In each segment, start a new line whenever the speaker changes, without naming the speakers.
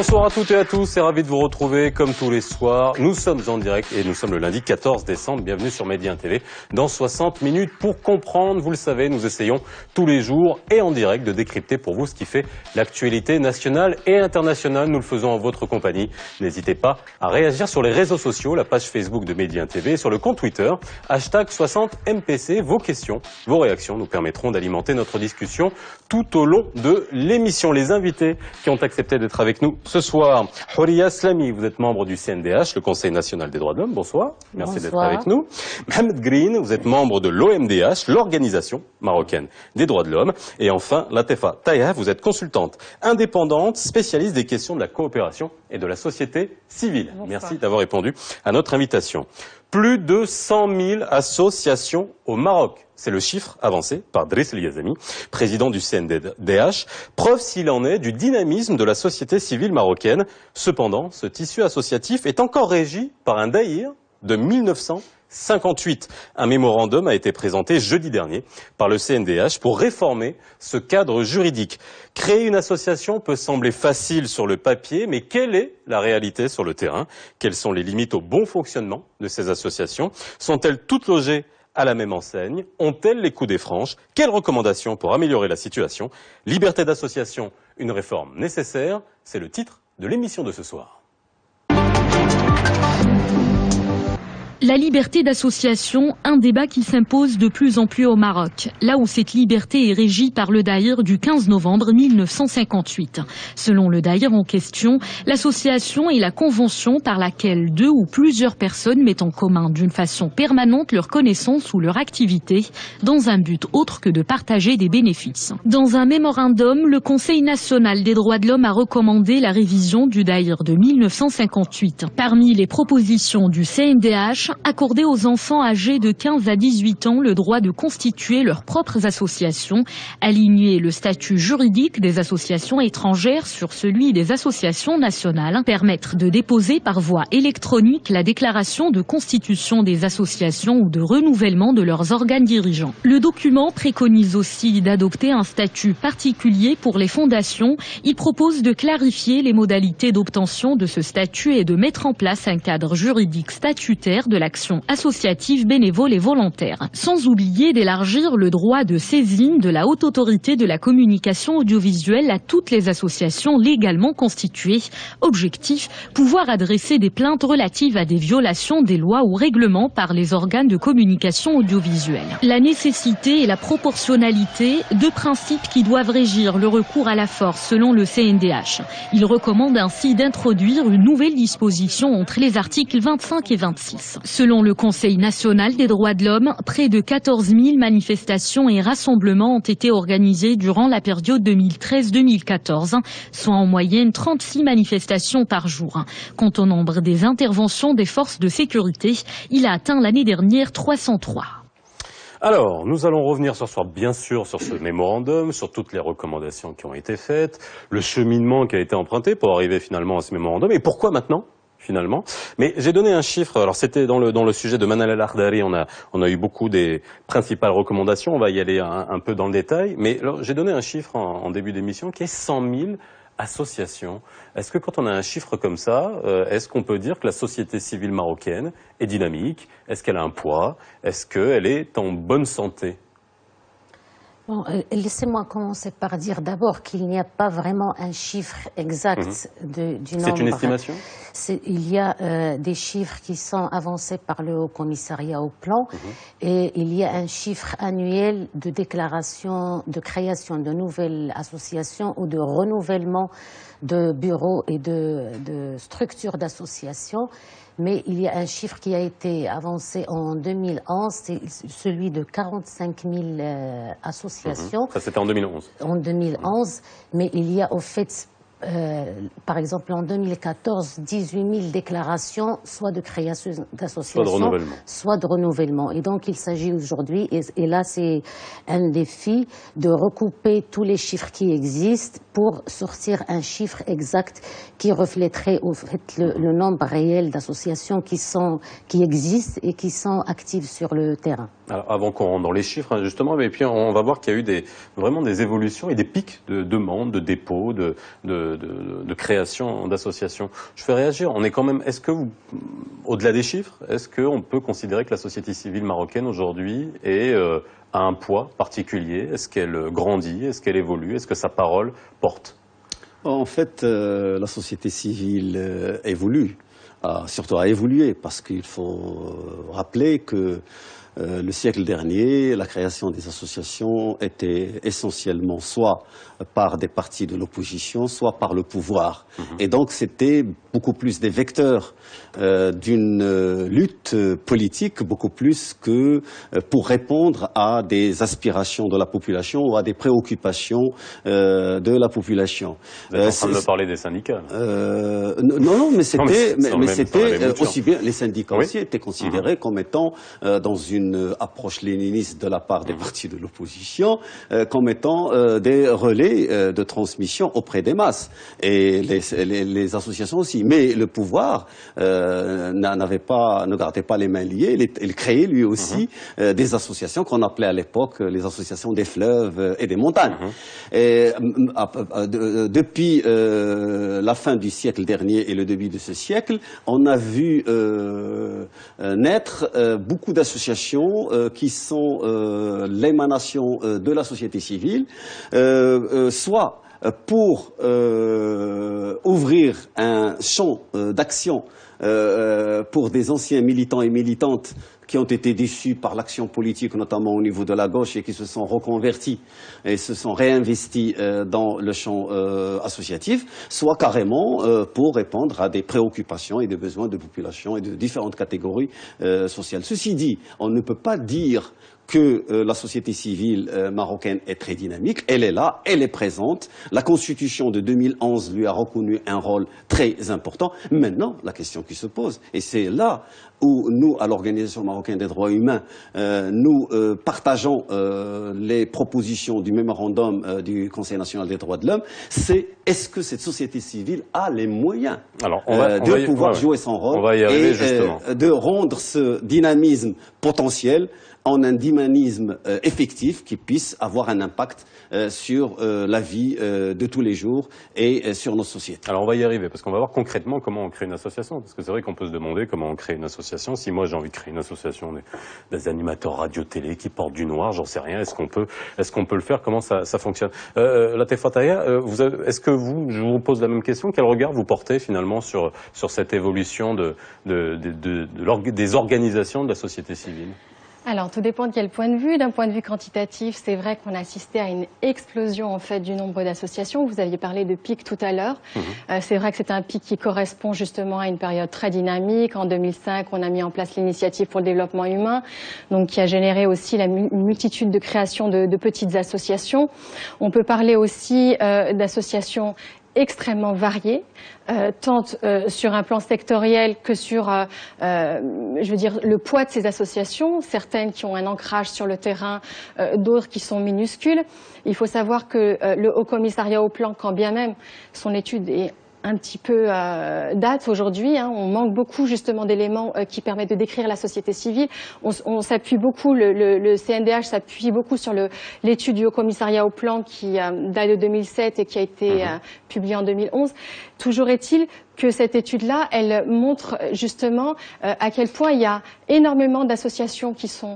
Bonsoir à toutes et à tous, et ravi de vous retrouver comme tous les soirs. Nous sommes en direct et nous sommes le lundi 14 décembre. Bienvenue sur Média TV dans 60 minutes pour comprendre. Vous le savez, nous essayons tous les jours et en direct de décrypter pour vous ce qui fait l'actualité nationale et internationale. Nous le faisons en votre compagnie. N'hésitez pas à réagir sur les réseaux sociaux, la page Facebook de Média TV et sur le compte Twitter, #60MPC. Vos questions, vos réactions nous permettront d'alimenter notre discussion tout au long de l'émission. Les invités qui ont accepté d'être avec nous ce soir. Houria Slami, vous êtes membre du CNDH, le Conseil national des droits de l'homme. Bonsoir. Merci d'être avec nous. Mohamed Green, vous êtes membre de l'OMDH, l'Organisation marocaine des droits de l'homme. Et enfin, Latefa Taya, vous êtes consultante indépendante, spécialiste des questions de la coopération et de la société civile. Bonsoir. Merci d'avoir répondu à notre invitation. Plus de 100 000 associations au Maroc. C'est le chiffre avancé par Driss El Yazami, président du CNDH, preuve s'il en est du dynamisme de la société civile marocaine. Cependant, ce tissu associatif est encore régi par un daïr de 1958. Un mémorandum a été présenté jeudi dernier par le CNDH pour réformer ce cadre juridique. Créer une association peut sembler facile sur le papier, mais quelle est la réalité sur le terrain? Quelles sont les limites au bon fonctionnement de ces associations? Sont-elles toutes logées à la même enseigne? Ont-elles les coups des franges? Quelles recommandations pour améliorer la situation? Liberté d'association, une réforme nécessaire, c'est le titre de l'émission de ce soir.
La liberté d'association, un débat qui s'impose de plus en plus au Maroc, là où cette liberté est régie par le daïr du 15 novembre 1958. Selon le daïr en question, l'association est la convention par laquelle deux ou plusieurs personnes mettent en commun d'une façon permanente leurs connaissances ou leur activité dans un but autre que de partager des bénéfices. Dans un mémorandum, le Conseil national des droits de l'homme a recommandé la révision du daïr de 1958. Parmi les propositions du CNDH, accorder aux enfants âgés de 15 à 18 ans le droit de constituer leurs propres associations, aligner le statut juridique des associations étrangères sur celui des associations nationales, permettre de déposer par voie électronique la déclaration de constitution des associations ou de renouvellement de leurs organes dirigeants. Le document préconise aussi d'adopter un statut particulier pour les fondations. Il propose de clarifier les modalités d'obtention de ce statut et de mettre en place un cadre juridique statutaire de l'action associative bénévole et volontaire. Sans oublier d'élargir le droit de saisine de la haute autorité de la communication audiovisuelle à toutes les associations légalement constituées. Objectif, pouvoir adresser des plaintes relatives à des violations des lois ou règlements par les organes de communication audiovisuelle. La nécessité et la proportionnalité, deux principes qui doivent régir le recours à la force selon le CNDH. Il recommande ainsi d'introduire une nouvelle disposition entre les articles 25 et 26. Selon le Conseil national des droits de l'homme, près de 14 000 manifestations et rassemblements ont été organisés durant la période 2013-2014, soit en moyenne 36 manifestations par jour. Quant au nombre des interventions des forces de sécurité, il a atteint l'année dernière 303.
Alors, nous allons revenir ce soir, bien sûr, sur ce mémorandum, sur toutes les recommandations qui ont été faites, le cheminement qui a été emprunté pour arriver finalement à ce mémorandum, et pourquoi maintenant finalement. Mais j'ai donné un chiffre, alors c'était dans le sujet de Manal El-Ardari, on a eu beaucoup des principales recommandations, on va y aller un peu dans le détail, mais j'ai donné un chiffre en début d'émission qui est 100 000 associations. Est-ce que quand on a un chiffre comme ça, est-ce qu'on peut dire que la société civile marocaine est dynamique? Est-ce qu'elle a un poids? Est-ce qu'elle est en bonne santé?
Bon, laissez-moi commencer par dire d'abord qu'il n'y a pas vraiment un chiffre exact du nombre.
C'est une estimation?
Il y a des chiffres qui sont avancés par le Haut Commissariat au Plan et il y a un chiffre annuel de déclaration de création de nouvelles associations ou de renouvellement de bureaux et de structures d'associations. Mais il y a un chiffre qui a été avancé en 2011, c'est celui de 45 000 associations.
Ça, c'était en 2011.
En 2011, mais il y a au fait, par exemple en 2014, 18 000 déclarations, soit de création d'associations, soit de renouvellement. Et donc il s'agit aujourd'hui, et là c'est un défi, de recouper tous les chiffres qui existent pour sortir un chiffre exact qui reflèterait au fait le nombre réel d'associations qui existent et qui sont actives sur le terrain.
Alors, avant qu'on rentre dans les chiffres, justement, et puis on va voir qu'il y a eu vraiment des évolutions et des pics de demandes, de dépôts, de de création d'associations. Je fais réagir. On est quand même. Est-ce que vous, au-delà des chiffres, est-ce qu'on peut considérer que la société civile marocaine aujourd'hui a un poids particulier? Est-ce qu'elle grandit? Est-ce qu'elle évolue? Est-ce que sa parole porte?
En fait, la société civile évolue, surtout a évolué, parce qu'il faut rappeler que le siècle dernier, la création des associations était essentiellement soit par des partis de l'opposition, soit par le pouvoir. Et donc c'était beaucoup plus des vecteurs d'une lutte politique, beaucoup plus que pour répondre à des aspirations de la population ou à des préoccupations de la population.
Vous êtes en train de me parler des syndicats.
Non, mais c'était aussi bien, les syndicats
oui.
aussi étaient considérés comme étant dans une approche léniniste de la part des partis de l'opposition, comme étant des relais de transmission auprès des masses, et les associations aussi. Mais le pouvoir ne gardait pas les mains liées, il créait lui aussi des associations qu'on appelait à l'époque les associations des fleuves et des montagnes. Et, depuis la fin du siècle dernier et le début de ce siècle, on a vu naître beaucoup d'associations qui sont l'émanation de la société civile, soit pour ouvrir un champ d'action pour des anciens militants et militantes qui ont été déçus par l'action politique, notamment au niveau de la gauche, et qui se sont reconvertis et se sont réinvestis dans le champ associatif, soit carrément pour répondre à des préoccupations et des besoins de population et de différentes catégories sociales. Ceci dit, on ne peut pas dire que la société civile marocaine est très dynamique. Elle est là, elle est présente. La Constitution de 2011 lui a reconnu un rôle très important. Maintenant, la question qui se pose, et c'est là où nous, à l'Organisation marocaine des droits humains, nous partageons les propositions du mémorandum du Conseil national des droits de l'homme, c'est est-ce que cette société civile a les moyens de pouvoir jouer son rôle et de rendre ce dynamisme potentiel en un dynamisme effectif qui puisse avoir un impact sur la vie de tous les jours et sur nos sociétés.
Alors on va y arriver, parce qu'on va voir concrètement comment on crée une association. Parce que c'est vrai qu'on peut se demander comment on crée une association. Si moi j'ai envie de créer une association des animateurs radio-télé qui portent du noir, j'en sais rien, est-ce qu'on peut le faire? Comment ça fonctionne? Latif Fataya, est-ce que je vous pose la même question, quel regard vous portez finalement sur cette évolution des organisations de la société civile?
Alors, tout dépend de quel point de vue. D'un point de vue quantitatif, c'est vrai qu'on a assisté à une explosion en fait du nombre d'associations. Vous aviez parlé de pic tout à l'heure. C'est vrai que c'est un pic qui correspond justement à une période très dynamique. En 2005, on a mis en place l'initiative pour le développement humain, donc qui a généré aussi une multitude de créations de petites associations. On peut parler aussi d'associations extrêmement variées, tant sur un plan sectoriel que sur, je veux dire, le poids de ces associations, certaines qui ont un ancrage sur le terrain, d'autres qui sont minuscules. Il faut savoir que le Haut Commissariat au Plan, quand bien même son étude est un petit peu date aujourd'hui, on manque beaucoup justement d'éléments qui permettent de décrire la société civile. On s'appuie beaucoup, le CNDH s'appuie beaucoup sur l'étude du Haut Commissariat au Plan qui date de 2007 et qui a été publiée en 2011. Toujours est-il que cette étude-là, elle montre justement à quel point il y a énormément d'associations qui sont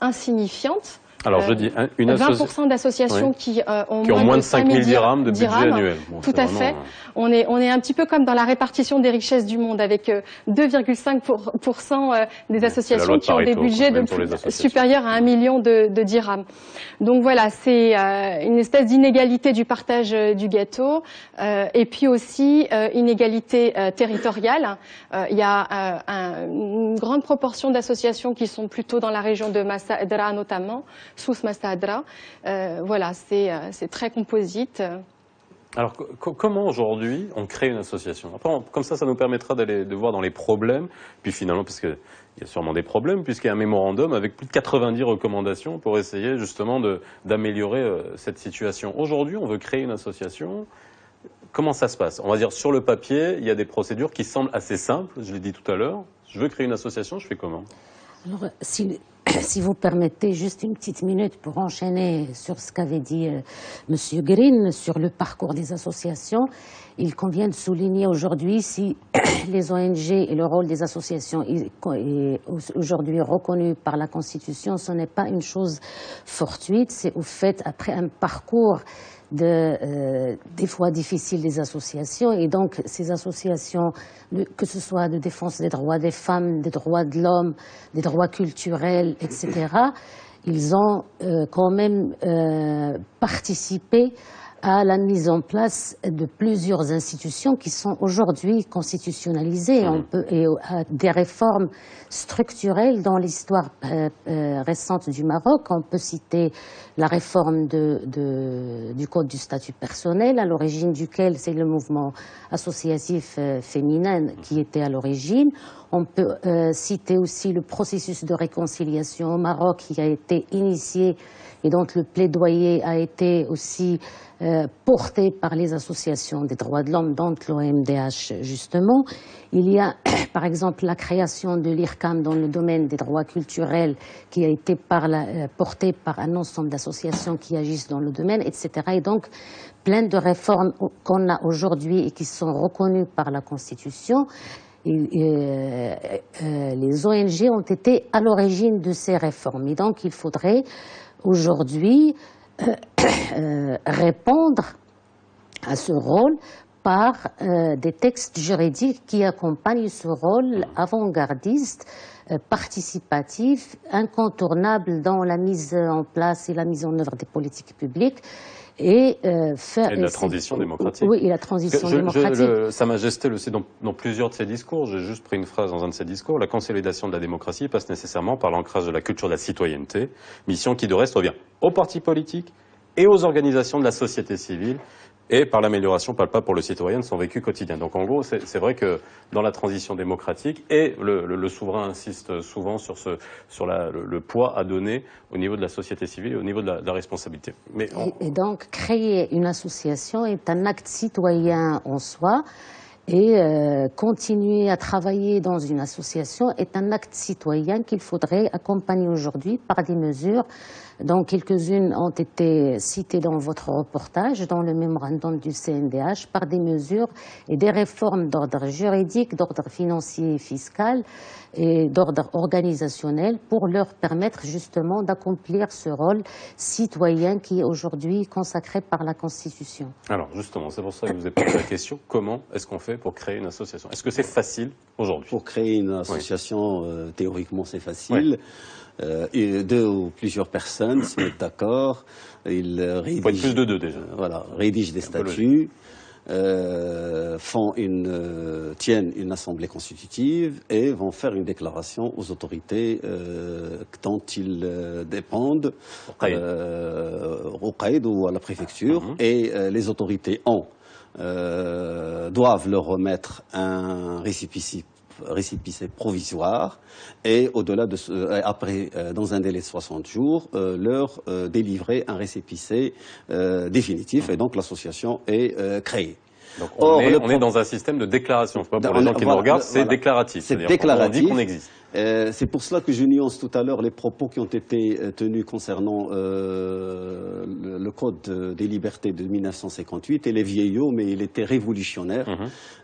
insignifiantes.
Alors je dis une
20% d'associations qui ont moins de 5 000
dirhams de budget annuel.
Bon, tout à fait. On est un petit peu comme dans la répartition des richesses du monde, avec 2,5% des associations qui ont des budgets supérieurs à 1 million de dirhams. Donc voilà, c'est une espèce d'inégalité du partage du gâteau, et puis aussi inégalité territoriale. Il y a une grande proportion d'associations qui sont plutôt dans la région de Massa Adra notamment, sous Massa Adra. Voilà, c'est très composite.
Alors, comment aujourd'hui on crée une association? Après, comme ça nous permettra de voir dans les problèmes, puis finalement, parce qu'il y a sûrement des problèmes, puisqu'il y a un mémorandum avec plus de 90 recommandations pour essayer justement d'améliorer cette situation. Aujourd'hui, on veut créer une association. Comment ça se passe? On va dire, sur le papier, il y a des procédures qui semblent assez simples, je l'ai dit tout à l'heure. Je veux créer une association, je fais comment?
Alors, si si vous permettez juste une petite minute pour enchaîner sur ce qu'avait dit Monsieur Green sur le parcours des associations, il convient de souligner aujourd'hui si les ONG et le rôle des associations est aujourd'hui reconnu par la Constitution, ce n'est pas une chose fortuite, c'est au fait après un parcours des fois difficiles des associations, et donc ces associations, que ce soit de défense des droits des femmes, des droits de l'homme, des droits culturels, etc., ils ont quand même participé à la mise en place de plusieurs institutions qui sont aujourd'hui constitutionnalisées et à des réformes structurelles dans l'histoire récente du Maroc. On peut citer la réforme du Code du statut personnel, à l'origine duquel c'est le mouvement associatif féminin qui était à l'origine. On peut citer aussi le processus de réconciliation au Maroc qui a été initié et dont le plaidoyer a été aussi porté par les associations des droits de l'homme, dont l'OMDH justement. Il y a par exemple la création de l'IRCAM dans le domaine des droits culturels qui a été portée par un ensemble d'associations qui agissent dans le domaine, etc. Et donc plein de réformes qu'on a aujourd'hui et qui sont reconnues par la Constitution. Les ONG ont été à l'origine de ces réformes. Et donc il faudrait aujourd'hui répondre à ce rôle par des textes juridiques qui accompagnent ce rôle avant-gardiste, participatif, incontournable dans la mise en place et la mise en œuvre des politiques publiques. Et
de la transition démocratique.
Oui, et la transition démocratique.
Sa Majesté le sait dans plusieurs de ses discours. J'ai juste pris une phrase dans un de ses discours. La consolidation de la démocratie passe nécessairement par l'ancrage de la culture de la citoyenneté, mission qui de reste revient aux partis politiques et aux organisations de la société civile, et par l'amélioration palpable pour le citoyen de son vécu quotidien. Donc en gros, c'est vrai que dans la transition démocratique, et le souverain insiste souvent sur le poids à donner au niveau de la société civile et au niveau de la responsabilité.
Et donc créer une association est un acte citoyen en soi, et continuer à travailler dans une association est un acte citoyen qu'il faudrait accompagner aujourd'hui par des mesures dont quelques-unes ont été citées dans votre reportage, dans le mémorandum du CNDH, par des mesures et des réformes d'ordre juridique, d'ordre financier et fiscal et d'ordre organisationnel pour leur permettre justement d'accomplir ce rôle citoyen qui est aujourd'hui consacré par la Constitution.
Alors justement, c'est pour ça que je vous ai posé la question, comment est-ce qu'on fait pour créer une association? Est-ce que c'est facile aujourd'hui?
Pour créer une association, théoriquement c'est facile. Et deux ou plusieurs personnes se mettent d'accord, ils rédigent,
faut être plus de deux déjà.
Rédigent des statuts, tiennent une assemblée constitutive et vont faire une déclaration aux autorités dont ils dépendent, au Qaïd ou à la préfecture, et les autorités doivent leur remettre un récépissé provisoire et au-delà après, dans un délai de 60 jours, leur délivrer un récépissé définitif, et donc l'association est créée.
Donc on est dans un système de déclaration. Pour les gens qui nous regardent, c'est déclaratif.
C'est déclaratif.
On dit qu'on existe.
C'est pour cela que je nuance tout à l'heure les propos qui ont été tenus concernant le Code des libertés de 1958. Il est vieillot, mais il était révolutionnaire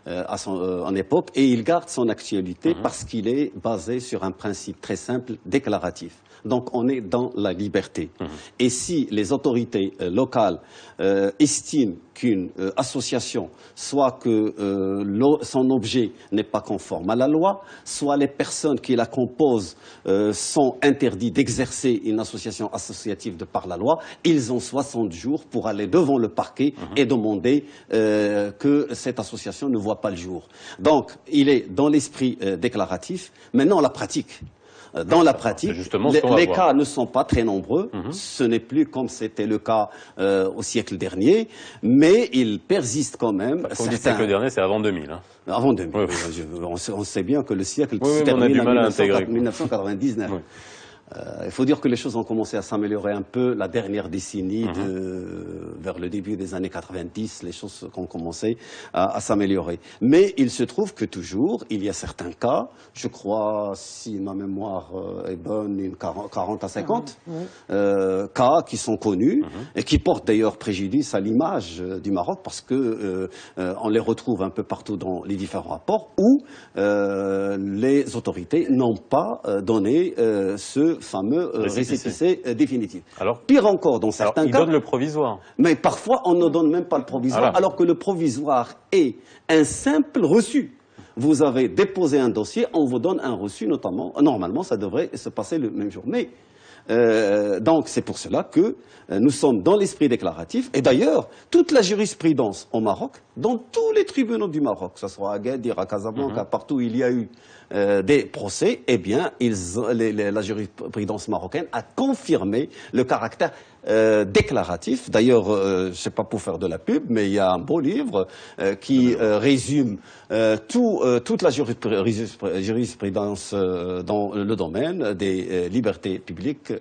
en époque, et il garde son actualité parce qu'il est basé sur un principe très simple, déclaratif. Donc on est dans la liberté. Et si les autorités locales estiment qu'une association, soit que son objet n'est pas conforme à la loi, soit les personnes qui la composent sont interdits d'exercer une association associative de par la loi, ils ont 60 jours pour aller devant le parquet et demander que cette association ne voit pas le jour. Donc il est dans l'esprit déclaratif. Maintenant la pratique. Dans la pratique, les cas ne sont pas très nombreux. Ce n'est plus comme c'était le cas au siècle dernier, mais il persiste quand même.
Quand vous dites siècle dernier, c'est avant 2000. Hein.
Avant 2000.
Oui.
On sait bien que le siècle
se
termine
en 1999.
Il faut dire que les choses ont commencé à s'améliorer un peu la dernière décennie, vers le début des années 90, les choses ont commencé à s'améliorer. Mais il se trouve que toujours, il y a certains cas, je crois, si ma mémoire est bonne, une 40 à 50 cas qui sont connus et qui portent d'ailleurs préjudice à l'image du Maroc parce que on les retrouve un peu partout dans les différents rapports où les autorités n'ont pas donné ce fameux récépissé définitif.
Alors,
pire encore, dans certains cas...
Ils donnent le provisoire.
Mais parfois, on ne donne même pas le provisoire, alors que le provisoire est un simple reçu. Vous avez déposé un dossier, on vous donne un reçu, notamment. Normalement, ça devrait se passer le même jour. Mais donc, c'est pour cela que nous sommes dans l'esprit déclaratif. Et d'ailleurs, toute la jurisprudence au Maroc, dans tous les tribunaux du Maroc, que ce soit à Agadir, à Casablanca, partout où il y a eu des procès, eh bien, la jurisprudence marocaine a confirmé le caractère déclaratif. D'ailleurs, je ne sais pas pour faire de la pub, mais il y a un beau livre qui résume toute la jurisprudence dans le domaine des libertés publiques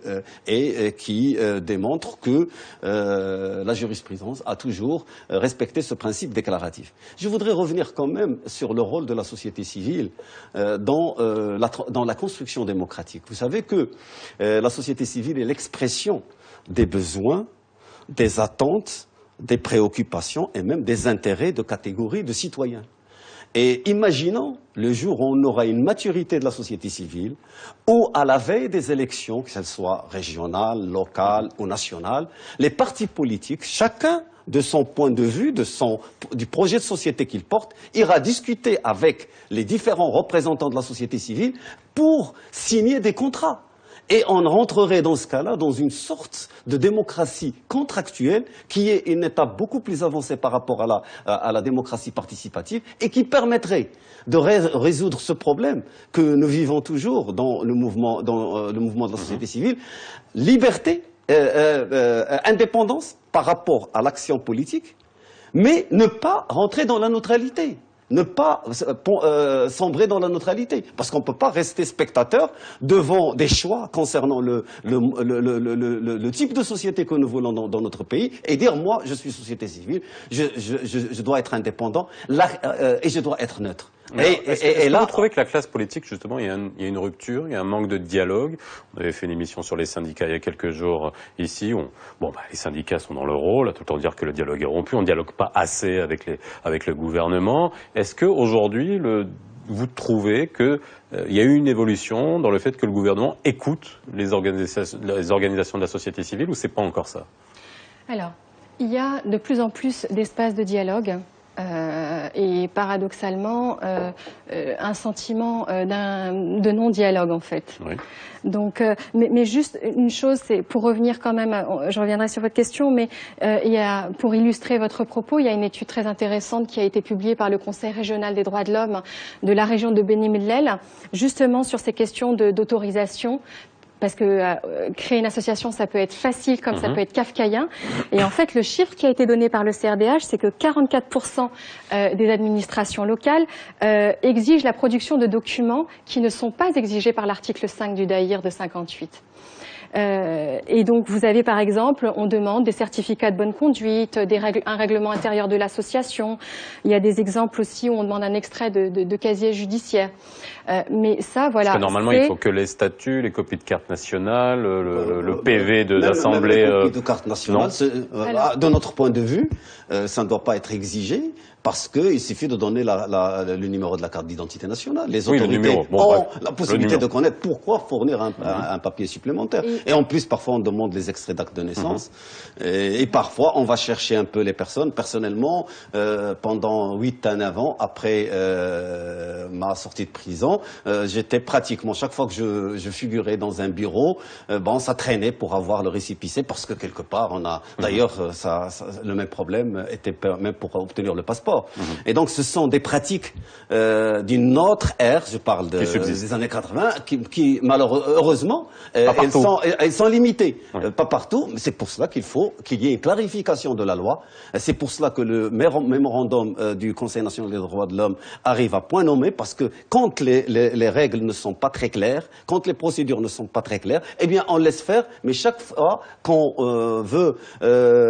et qui démontre que la jurisprudence a toujours respecté ce principe déclaratif. Je voudrais revenir quand même sur le rôle de la société civile dans la construction démocratique. Vous savez que la société civile est l'expression des besoins, des attentes, des préoccupations et même des intérêts de catégories de citoyens. Et imaginons le jour où on aura une maturité de la société civile, où à la veille des élections, que ce soit régionales, locales ou nationales, les partis politiques, chacun de son point de vue, du projet de société qu'il porte, ira discuter avec les différents représentants de la société civile pour signer des contrats. Et on rentrerait dans ce cas-là dans une sorte de démocratie contractuelle qui est une étape beaucoup plus avancée par rapport à la démocratie participative et qui permettrait de résoudre ce problème que nous vivons toujours dans le mouvement de la société civile. Liberté, indépendance par rapport à l'action politique, mais ne pas rentrer dans la neutralité. Ne pas sombrer dans la neutralité. Parce qu'on ne peut pas rester spectateur devant des choix concernant le type de société que nous voulons dans notre pays et dire, moi, je suis société civile, je dois être indépendant et je dois être neutre.
Et là, vous trouvez que la classe politique, justement, il y a une rupture, il y a un manque de dialogue. On avait fait une émission sur les syndicats il y a quelques jours ici. Les syndicats sont dans leur rôle, tout le temps dire que le dialogue est rompu. On ne dialogue pas assez avec le gouvernement. Est-ce que aujourd'hui, vous trouvez qu'il y a eu une évolution dans le fait que le gouvernement écoute les organisations de la société civile ou c'est pas encore ça?
Alors, il y a de plus en plus d'espaces de dialogue. Et paradoxalement, un sentiment de non-dialogue en fait.
Oui.
Donc, mais juste une chose, c'est pour revenir quand même, je reviendrai sur votre question, mais pour illustrer votre propos, il y a une étude très intéressante qui a été publiée par le Conseil régional des droits de l'homme de la région de Beni Mellel, justement sur ces questions d'autorisation. Parce que créer une association, ça peut être facile comme ça peut être kafkaïen. Et en fait, le chiffre qui a été donné par le CRDH, c'est que 44% des administrations locales exigent la production de documents qui ne sont pas exigés par l'article 5 du DAIR de 58. Et donc, vous avez par exemple, on demande des certificats de bonne conduite, un règlement intérieur de l'association. Il y a des exemples aussi où on demande un extrait de casier judiciaire. Mais ça, voilà.
Parce que normalement, il faut que les statuts, les copies de carte nationale, le PV de l'Assemblée.
Les copies de carte nationale, de notre point de vue, ça ne doit pas être exigé. Parce qu'il suffit de donner le numéro de la carte d'identité nationale. Les autorités ont la possibilité de connaître pourquoi fournir un papier supplémentaire. Et en plus, parfois, on demande les extraits d'acte de naissance. Et parfois, on va chercher un peu les personnes. Personnellement, pendant 8 ans avant, après ma sortie de prison, j'étais pratiquement, chaque fois que je figurais dans un bureau, ça traînait pour avoir le récépissé parce que quelque part, on a... D'ailleurs, le même problème était même pour obtenir le passeport. fort. Et donc, ce sont des pratiques d'une autre ère, je parle des années 80, qui malheureusement, elles sont limitées. Pas partout, mais c'est pour cela qu'il faut qu'il y ait une clarification de la loi. C'est pour cela que le mémorandum du Conseil national des droits de l'homme arrive à point nommé, parce que quand les règles ne sont pas très claires, quand les procédures ne sont pas très claires, eh bien on laisse faire, mais chaque fois qu'on veut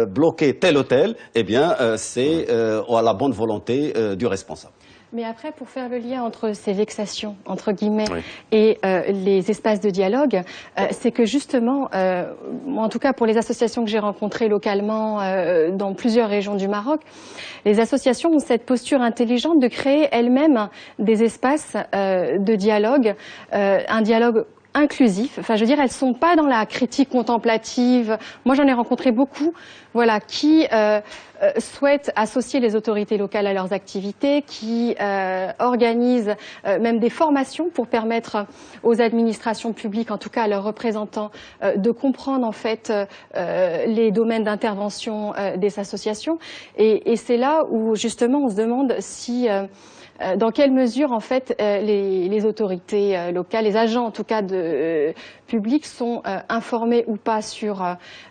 bloquer tel ou tel, eh bien c'est à la bonne volonté du responsable.
Mais après, pour faire le lien entre ces vexations, entre guillemets, et les espaces de dialogue, c'est que justement, en tout cas pour les associations que j'ai rencontrées localement dans plusieurs régions du Maroc, les associations ont cette posture intelligente de créer elles-mêmes des espaces de dialogue, un dialogue inclusif. Enfin, je veux dire, elles sont pas dans la critique contemplative. Moi, j'en ai rencontré beaucoup, voilà, qui souhaitent associer les autorités locales à leurs activités, qui organisent même des formations pour permettre aux administrations publiques, en tout cas à leurs représentants, de comprendre en fait les domaines d'intervention des associations. Et c'est là où justement on se demande si dans quelle mesure, en fait, les autorités locales, les agents, en tout cas, publics, sont informés ou pas sur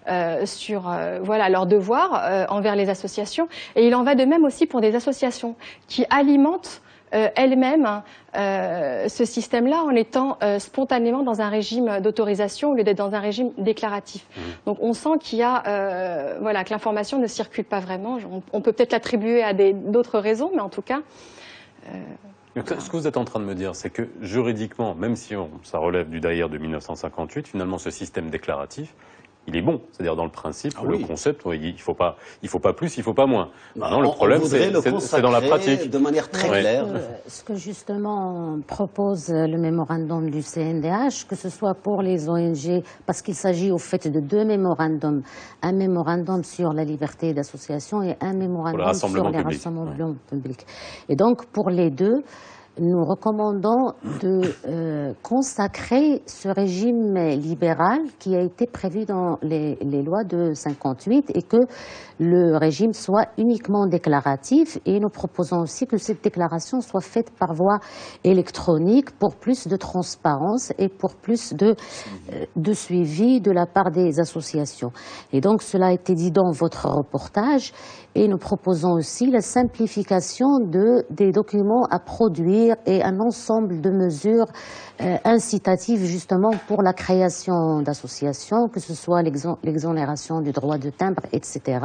voilà, leurs devoirs envers les associations. Et il en va de même aussi pour des associations qui alimentent elles-mêmes ce système-là en étant spontanément dans un régime d'autorisation au lieu d'être dans un régime déclaratif. Donc on sent qu'il y a, voilà, que l'information ne circule pas vraiment. On peut peut-être l'attribuer à d'autres raisons, mais en tout cas...
Donc, ce que vous êtes en train de me dire, c'est que juridiquement, même si ça relève du Daïr de 1958, finalement ce système déclaratif, il est bon. C'est-à-dire dans le principe, le concept, il faut pas plus, il faut pas moins. Maintenant, le problème, c'est dans la pratique.
De manière très claire.
Ce que justement propose le mémorandum du CNDH, que ce soit pour les ONG, parce qu'il s'agit au fait de deux mémorandums, un mémorandum sur la liberté d'association et un mémorandum sur les rassemblements publics. Et donc pour les deux, nous recommandons de consacrer ce régime libéral qui a été prévu dans les lois de 58 et que le régime soit uniquement déclaratif, et nous proposons aussi que cette déclaration soit faite par voie électronique pour plus de transparence et pour plus de suivi de la part des associations. Et donc cela a été dit dans votre reportage, et nous proposons aussi la simplification des documents à produire et un ensemble de mesures incitatives justement pour la création d'associations, que ce soit l'exonération du droit de timbre, etc.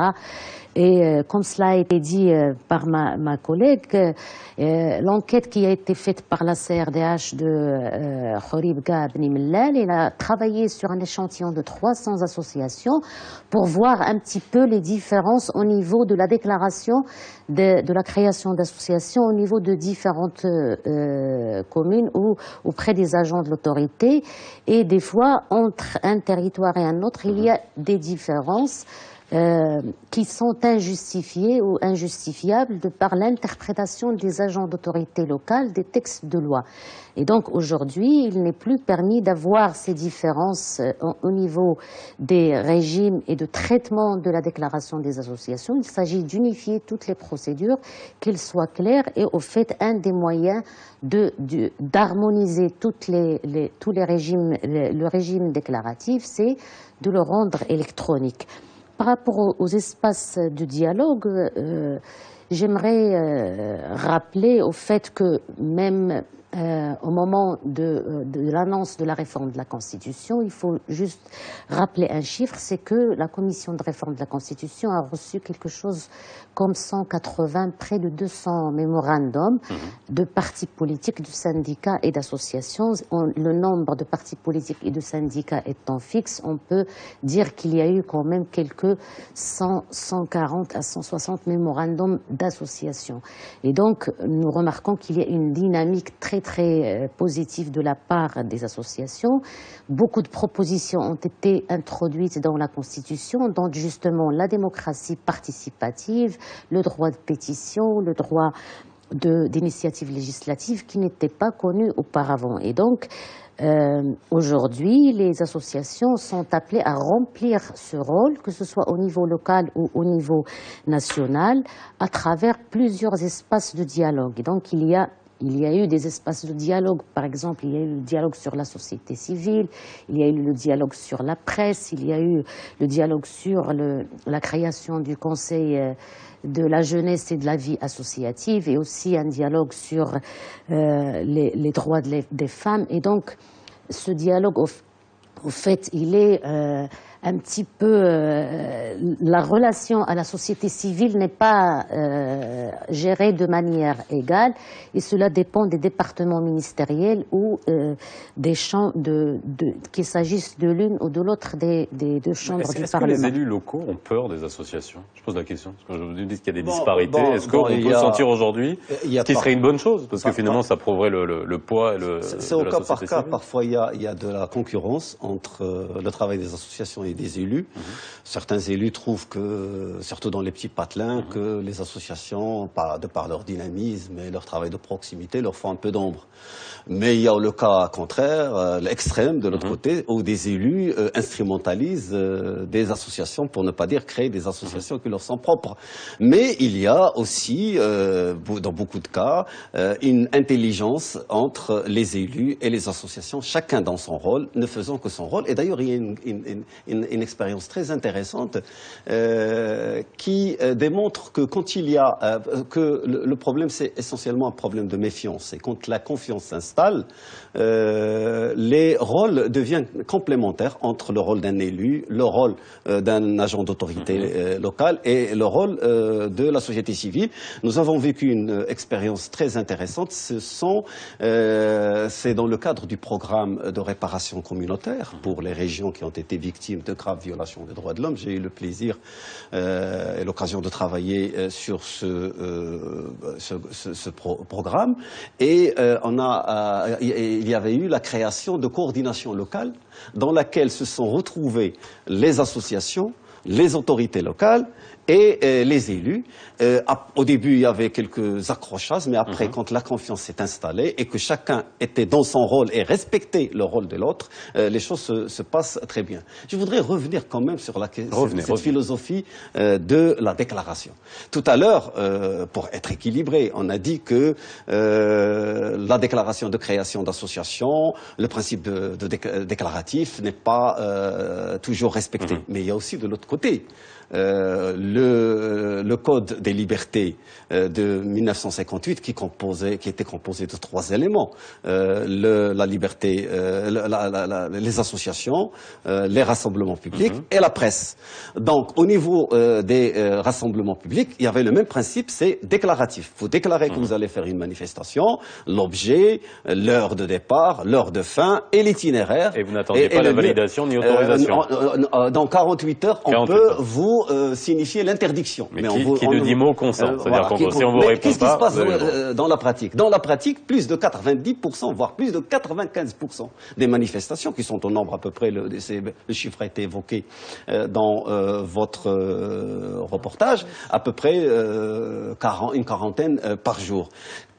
Et comme cela a été dit par ma collègue, l'enquête qui a été faite par la CRDH de Khoribga Bni Mellal, elle a travaillé sur un échantillon de 300 associations pour voir un petit peu les différences au niveau de la déclaration de la création d'associations au niveau de différentes communes ou auprès des agents de l'autorité. Et des fois, entre un territoire et un autre, il y a des différences qui sont injustifiées ou injustifiables de par l'interprétation des agents d'autorité locale des textes de loi. Et donc aujourd'hui, il n'est plus permis d'avoir ces différences au niveau des régimes et de traitement de la déclaration des associations. Il s'agit d'unifier toutes les procédures, qu'elles soient claires, et au fait, un des moyens d'harmoniser tous les régimes, le régime déclaratif, c'est de le rendre électronique. Par rapport aux espaces de dialogue, j'aimerais rappeler au fait que même au moment de l'annonce de la réforme de la Constitution, il faut juste rappeler un chiffre, c'est que la Commission de réforme de la Constitution a reçu quelque chose comme 180, près de 200 mémorandums de partis politiques, de syndicats et d'associations. Le nombre de partis politiques et de syndicats étant fixe, on peut dire qu'il y a eu quand même quelques 140 à 160 mémorandums d'associations. Et donc, nous remarquons qu'il y a une dynamique très positive de la part des associations. Beaucoup de propositions ont été introduites dans la Constitution, dont justement la démocratie participative, le droit de pétition, le droit d'initiative législative qui n'étaient pas connus auparavant. Et donc, Aujourd'hui, les associations sont appelées à remplir ce rôle, que ce soit au niveau local ou au niveau national, à travers plusieurs espaces de dialogue. Et donc, il y a eu des espaces de dialogue, par exemple, il y a eu le dialogue sur la société civile, il y a eu le dialogue sur la presse, il y a eu le dialogue sur la création du Conseil de la jeunesse et de la vie associative, et aussi un dialogue sur les droits des femmes. Et donc, ce dialogue, au fait, il est un petit peu... la relation à la société civile n'est pas gérée de manière égale, et cela dépend des départements ministériels ou des champs qu'il s'agisse de l'une ou de l'autre des deux chambres du Parlement.
Est-ce que les élus locaux ont peur des associations? Je pose la question. Parce que vous dites qu'il y a des disparités. Est-ce qu'on peut sentir aujourd'hui ce qui serait une bonne chose? Parce que finalement, ça prouverait le poids et le...
C'est au cas par cas. Parfois, il y a de la concurrence entre le travail des associations et des élus. Certains élus trouvent que, surtout dans les petits patelins, que les associations, de par leur dynamisme et leur travail de proximité, leur font un peu d'ombre. Mais il y a le cas contraire, l'extrême de l'autre côté, où des élus instrumentalisent des associations, pour ne pas dire créer des associations qui leur sont propres. Mais il y a aussi, dans beaucoup de cas, une intelligence entre les élus et les associations, chacun dans son rôle, ne faisant que son rôle. Et d'ailleurs, il y a une expérience très intéressante qui démontre que quand il y a... que le problème, c'est essentiellement un problème de méfiance. Et quand la confiance s'installe, les rôles deviennent complémentaires entre le rôle d'un élu, le rôle d'un agent d'autorité locale et le rôle de la société civile. Nous avons vécu une expérience très intéressante. C'est dans le cadre du programme de réparation communautaire pour les régions qui ont été victimes de graves violations des droits de l'homme. J'ai eu le plaisir et l'occasion de travailler sur ce programme. Et il y avait eu la création de coordination locale dans laquelle se sont retrouvées les associations, les autorités locales et les élus. Au début, il y avait quelques accrochages, mais après, quand la confiance s'est installée et que chacun était dans son rôle et respectait le rôle de l'autre, les choses se passent très bien. Je voudrais revenir quand même sur cette philosophie de la déclaration. Tout à l'heure, pour être équilibré, on a dit que la déclaration de création d'associations, le principe déclaratif n'est pas toujours respecté. Mais il y a aussi de l'autre côté le Code des libertés de 1958 qui était composé de 3 éléments. La liberté, les associations, les rassemblements publics et la presse. Donc, au niveau des rassemblements publics, il y avait le même principe, c'est déclaratif. Vous déclarez que vous allez faire une manifestation, l'objet, l'heure de départ, l'heure de fin et l'itinéraire.
Et vous n'attendez pas la validation ni autorisation.
Dans 48 heures, on peut vous signifier l'interdiction.
Mais qui ne dit mot consent. C'est-à-dire que si on vous répond pas...
Qu'est-ce qui se passe dans la pratique? Dans la pratique, plus de 90%, voire plus de 95% des manifestations, qui sont au nombre à peu près, le chiffre a été évoqué dans votre reportage, à peu près une quarantaine par jour.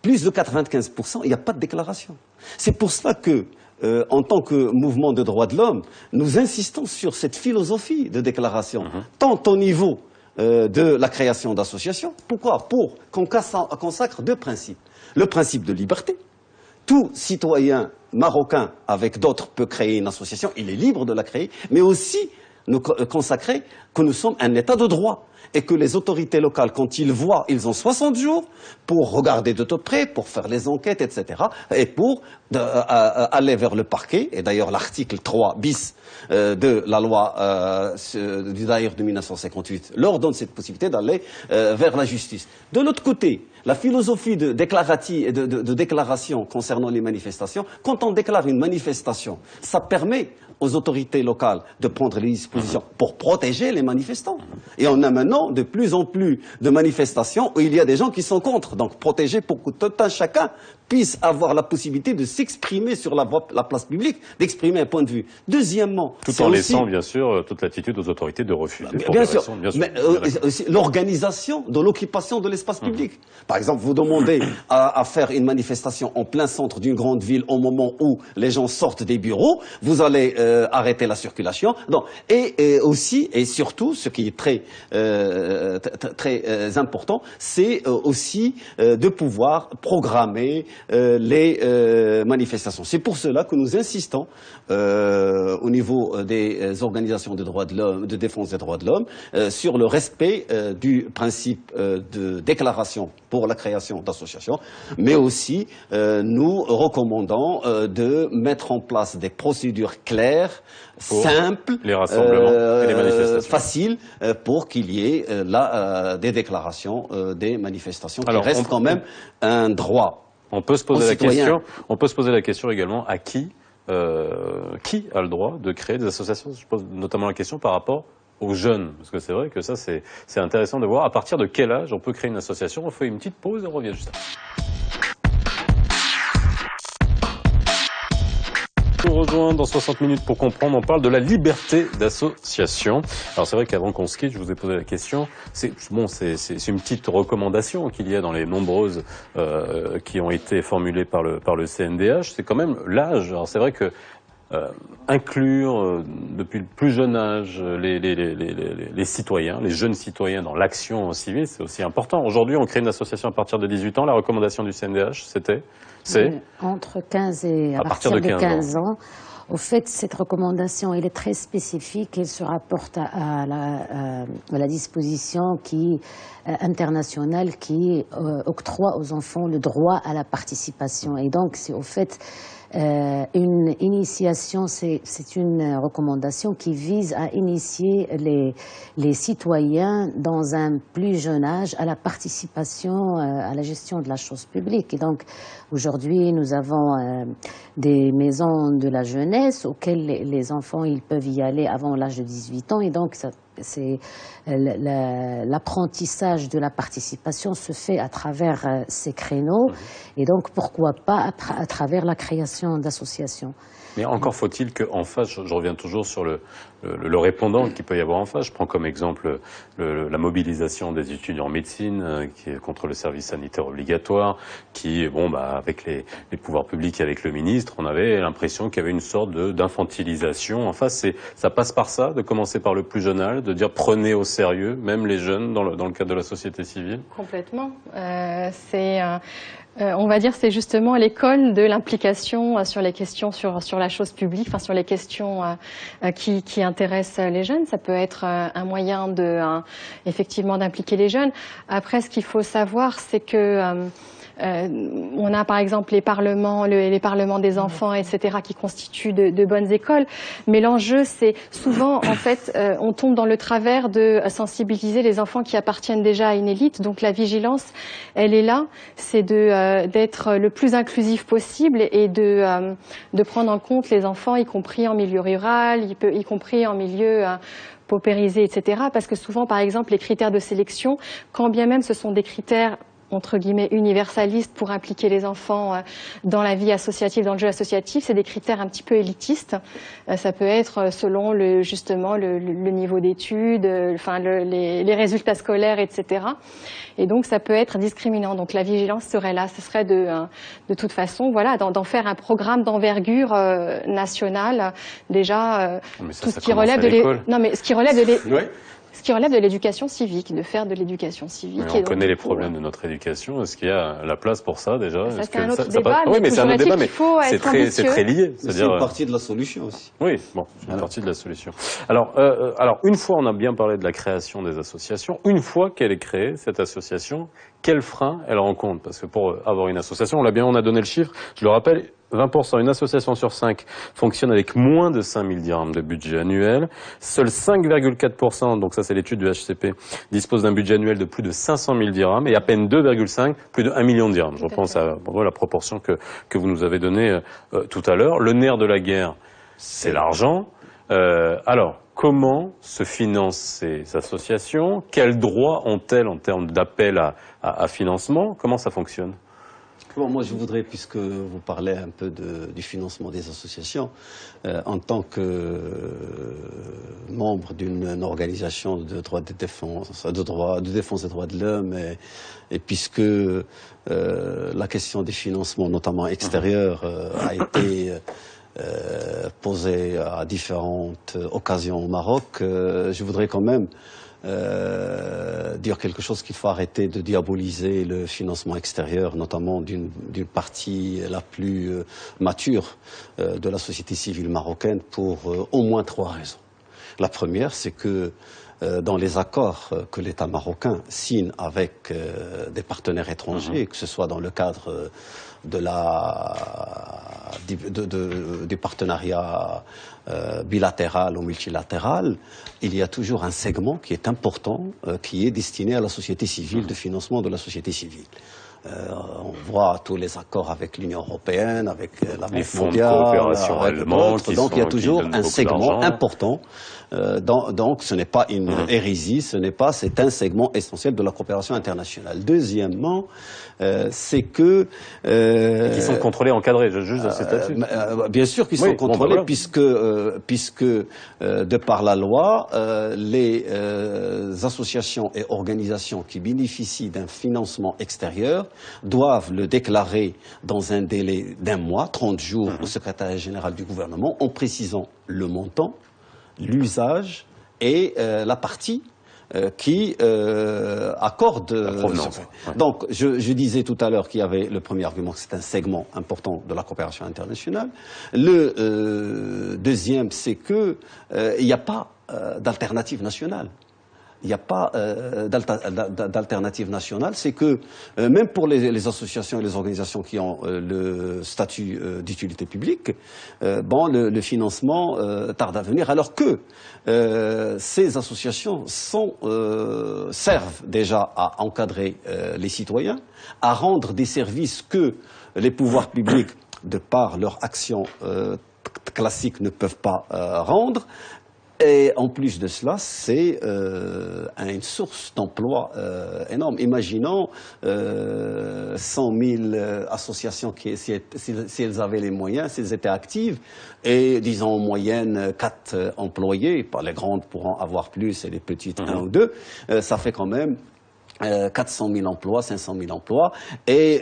Plus de 95%, il n'y a pas de déclaration. C'est pour cela que en tant que mouvement de droits de l'homme, nous insistons sur cette philosophie de déclaration, tant au niveau de la création d'associations. Pourquoi? Pour qu'on consacre 2 principes. Le principe de liberté. Tout citoyen marocain avec d'autres peut créer une association, il est libre de la créer, mais aussi nous consacrer que nous sommes un État de droit. Et que les autorités locales, quand ils voient, ils ont 60 jours pour regarder de près, pour faire les enquêtes, etc. Et pour aller vers le parquet. Et d'ailleurs, l'article 3 bis de la loi du Daïr de 1958 leur donne cette possibilité d'aller vers la justice. De l'autre côté, la philosophie de déclaration concernant les manifestations, quand on déclare une manifestation, ça permet aux autorités locales de prendre les dispositions pour protéger les manifestants. Et on a maintenant de plus en plus de manifestations où il y a des gens qui sont contre. Donc protéger pour que tout un chacun puisse avoir la possibilité de s'exprimer sur la place publique, d'exprimer un point de vue. Deuxièmement...
Tout en laissant, bien sûr, toute l'attitude aux autorités de refuser.
Bien sûr, mais aussi l'organisation de l'occupation de l'espace public. Par exemple, vous demandez à faire une manifestation en plein centre d'une grande ville au moment où les gens sortent des bureaux, vous allez arrêter la circulation. Non. Et aussi, et surtout, ce qui est très important, c'est aussi de pouvoir programmer les manifestations. C'est pour cela que nous insistons au niveau des organisations de droits de l'homme, de défense des droits de l'homme, sur le respect du principe de déclaration pour la création d'associations, mais aussi nous recommandons de mettre en place des procédures claires, simples,
les rassemblements et les manifestations.
faciles, pour qu'il y ait des déclarations, des manifestations, qui
Alors,
restent quand même un droit.
On peut se poser la question. On peut se poser la question également à qui a le droit de créer des associations. Je pose notamment la question par rapport aux jeunes, parce que c'est vrai que ça c'est intéressant de voir à partir de quel âge on peut créer une association. On fait une petite pause et on revient juste après. On rejoint dans 60 minutes pour comprendre, on parle de la liberté d'association. Alors c'est vrai qu'avant qu'on se quitte, je vous ai posé la question, c'est une petite recommandation qu'il y a dans les nombreuses qui ont été formulées par le CNDH, c'est quand même l'âge. Alors c'est vrai que inclure depuis le plus jeune âge les citoyens, les jeunes citoyens dans l'action civile, c'est aussi important. Aujourd'hui, on crée une association à partir de 18 ans. La recommandation du CNDH, c'est
entre 15 et à partir de 15 ans. Au fait, cette recommandation, elle est très spécifique. Elle se rapporte à la disposition internationale qui octroie aux enfants le droit à la participation. Et donc, c'est au fait une initiation, c'est une recommandation qui vise à initier les citoyens dans un plus jeune âge à la participation à la gestion de la chose publique. Et donc aujourd'hui, nous avons des maisons de la jeunesse auxquelles les enfants ils peuvent y aller avant l'âge de 18 ans. Et donc c'est l'apprentissage de la participation se fait à travers ces créneaux, et donc pourquoi pas à travers la création d'associations.
Mais encore faut-il qu'en face, je reviens toujours sur le répondant qu'il peut y avoir en face. Je prends comme exemple la mobilisation des étudiants en médecine qui est contre le service sanitaire obligatoire, qui, avec les pouvoirs publics et avec le ministre, on avait l'impression qu'il y avait une sorte d'infantilisation. En face, ça passe par ça, de commencer par le plus jeune âge, de dire prenez au sérieux, même les jeunes, dans le cadre de la société civile.
Complètement. On va dire c'est justement l'école de l'implication sur les questions sur la chose publique, enfin sur les questions qui intéressent les jeunes. Ça peut être un moyen effectivement d'impliquer les jeunes. Après, ce qu'il faut savoir, c'est que on a par exemple les parlements des enfants, etc., qui constituent de bonnes écoles. Mais l'enjeu, c'est souvent, en fait, on tombe dans le travers de sensibiliser les enfants qui appartiennent déjà à une élite. Donc la vigilance, elle est là, c'est d'être le plus inclusif possible et de prendre en compte les enfants, y compris en milieu rural, y compris en milieu paupérisé, etc. Parce que souvent, par exemple, les critères de sélection, quand bien même ce sont des critères entre guillemets universalistes pour impliquer les enfants dans la vie associative, dans le jeu associatif, c'est des critères un petit peu élitistes. Ça peut être selon justement le niveau d'études, les résultats scolaires, etc. Et donc ça peut être discriminant. Donc la vigilance serait là, ce serait de toute façon, voilà, d'en faire un programme d'envergure nationale. Déjà, tout ce qui relève ce qui relève de l'éducation civique, de faire de l'éducation civique.
Mais on connaît les problèmes de notre éducation. Est-ce qu'il y a la place pour ça déjà?
Ça, c'est un autre débat. Oui,
mais c'est un autre débat, mais c'est très lié.
C'est une partie de la solution aussi.
Oui, c'est une partie de la solution. Alors, une fois on a bien parlé de la création des associations, une fois qu'elle est créée, cette association, quels freins elle rencontre? Parce que pour avoir une association, on a donné le chiffre, je le rappelle, 20%, une association sur 5 fonctionne avec moins de 5 000 dirhams de budget annuel. Seuls 5,4%, donc ça c'est l'étude du HCP, disposent d'un budget annuel de plus de 500 000 dirhams et à peine 2,5, plus de 1 million de dirhams. Je repense à la proportion que vous nous avez donnée tout à l'heure. Le nerf de la guerre, c'est l'argent. Alors, comment se financent ces associations? Quels droits ont-elles en termes d'appel à financement? Comment ça fonctionne?
Bon, moi, je voudrais, puisque vous parlez un peu du financement des associations, en tant que membre d'une organisation de droits de défense, de défense des droits de l'homme, et puisque la question des financements, notamment extérieurs, a été posée à différentes occasions au Maroc, je voudrais quand même dire quelque chose qu'il faut arrêter de diaboliser le financement extérieur, notamment d'une partie la plus mature de la société civile marocaine pour au moins 3 raisons. La première, c'est que dans les accords que l'État marocain signe avec des partenaires étrangers, que ce soit dans le cadre du partenariat bilatéral ou multilatéral, il y a toujours un segment qui est important, qui est destiné à la société civile, de financement de la société civile. On voit tous les accords avec l'Union européenne, avec la Banque mondiale, donc il y a toujours un segment important. Donc ce n'est pas une hérésie, c'est un segment essentiel de la coopération internationale. Deuxièmement, c'est que
qui sont contrôlés, encadrés, juste à cet statut.
Bien sûr qu'ils sont contrôlés, voilà. puisque de par la loi, les associations et organisations qui bénéficient d'un financement extérieur doivent le déclarer dans un délai d'1 mois, 30 jours, au secrétariat général du gouvernement, en précisant le montant, l'usage et la partie qui accorde la provenance. Donc, je disais tout à l'heure qu'il y avait le premier argument, que c'est un segment important de la coopération internationale. Le deuxième, c'est que il n'y a pas d'alternative nationale. Il n'y a pas d'alternative nationale, c'est que même pour les associations et les organisations qui ont le statut d'utilité publique, le financement tarde à venir, alors que ces associations servent déjà à encadrer les citoyens, à rendre des services que les pouvoirs publics, de par leur action classique, ne peuvent pas rendre. Et en plus de cela, c'est une source d'emploi énorme. Imaginons 100 000 associations qui, si elles avaient les moyens, si elles étaient actives, et disons en moyenne 4 employés, pas les grandes pourront avoir plus et les petites 1 ou 2, ça fait quand même 400 000 emplois, 500 000 emplois, et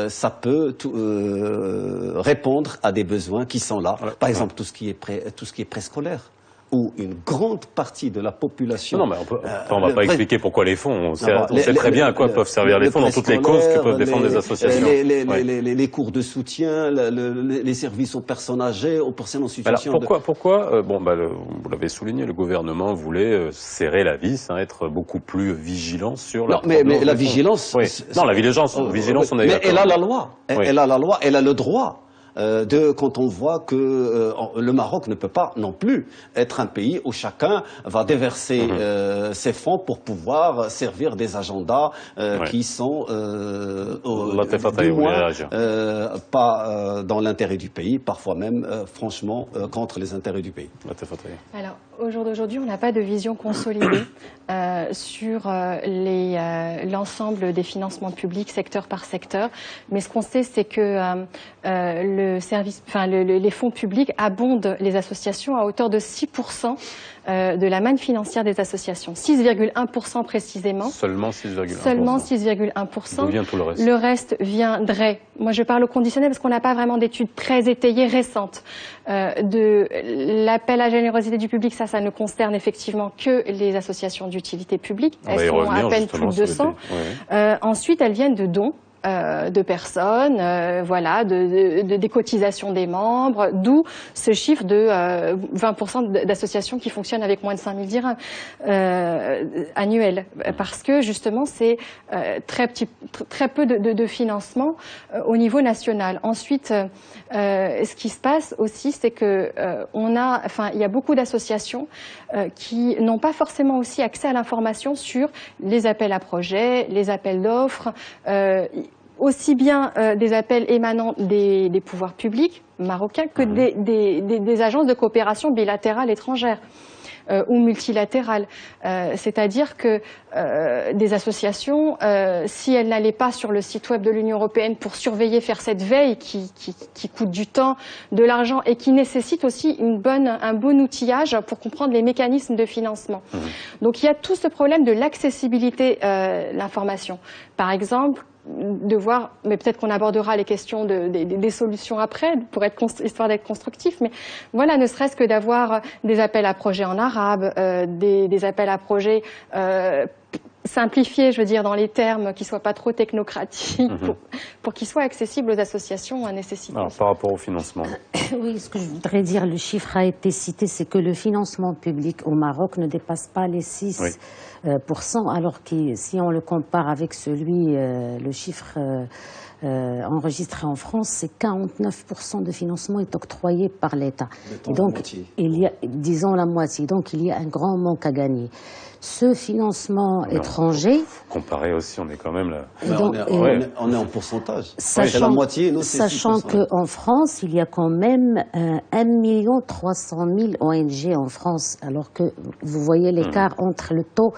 ça peut répondre à des besoins qui sont là. Par exemple, tout ce qui est préscolaire, où une grande partie de la population...
Non, mais on ne va pas expliquer pourquoi les fonds. On sait très bien à quoi peuvent servir les fonds dans toutes les causes que peuvent défendre les associations.
Les cours de soutien, les services aux personnes âgées, aux personnes en situation
pourquoi vous l'avez souligné, le gouvernement voulait serrer la vis, être beaucoup plus vigilant sur la...
Non, mais la vigilance...
Non, la vigilance, on est d'accord.
Mais elle a la loi, elle a la loi, elle a le droit. Quand on voit que le Maroc ne peut pas non plus être un pays où chacun va déverser ses fonds pour pouvoir servir des agendas qui sont du moins pas dans l'intérêt du pays, parfois même franchement contre les intérêts du pays.
Alors, au jour d'aujourd'hui, on n'a pas de vision consolidée sur l'ensemble des financements publics secteur par secteur, mais ce qu'on sait, c'est que les fonds publics abondent les associations à hauteur de 6% de la manne financière des associations. 6,1% précisément.
Seulement 6,1%.
Seulement 6,1%.
D'où vient tout le reste?
Le reste viendrait, moi je parle au conditionnel parce qu'on n'a pas vraiment d'études très étayées récentes, de l'appel à générosité du public, ça ne concerne effectivement que les associations d'utilité publique. Elles sont à peine plus de 200. Ensuite, elles viennent de dons. De personnes, des cotisations des membres, d'où ce chiffre de 20% d'associations qui fonctionnent avec moins de 5 000 dirhams annuels, parce que justement c'est très peu de financement au niveau national. Ensuite, ce qui se passe aussi, c'est que il y a beaucoup d'associations qui n'ont pas forcément aussi accès à l'information sur les appels à projets, les appels d'offres. Aussi bien des appels émanant des pouvoirs publics marocains que des agences de coopération bilatérale étrangères. ou multilatérales. C'est-à-dire que des associations, si elles n'allaient pas sur le site web de l'Union européenne pour surveiller, faire cette veille qui coûte du temps, de l'argent et qui nécessite aussi un bon outillage pour comprendre les mécanismes de financement. Donc il y a tout ce problème de l'accessibilité de l'information. Par exemple, de voir, mais peut-être qu'on abordera les questions des solutions après, histoire d'être constructif, mais voilà, ne serait-ce que d'avoir des appels à projets en arabe, des appels à projets simplifiés, je veux dire, dans les termes, qui ne soient pas trop technocratiques, pour qu'ils soient accessibles aux associations nécessitant.
Alors, par rapport au financement.
Oui, ce que je voudrais dire, le chiffre a été cité, c'est que le financement public au Maroc ne dépasse pas les 6%, alors que si on le compare avec le chiffre enregistré en France, c'est 49% de financement est octroyé par l'État. Et donc, disons la moitié. Donc, il y a un grand manque à gagner. Ce financement étranger...
Comparer aussi, on est quand même là...
On est en pourcentage. C'est la moitié, nous, c'est 6%.
Sachant qu'en France, il y a quand même 1 300 000 ONG en France, alors que vous voyez l'écart entre le taux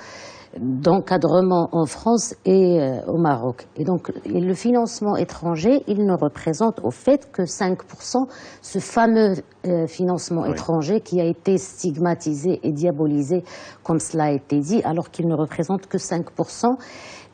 d'encadrement en France et au Maroc. Et donc, le financement étranger, il ne représente au fait que 5%, ce fameux financement étranger qui a été stigmatisé et diabolisé, comme cela a été dit, alors qu'il ne représente que 5%.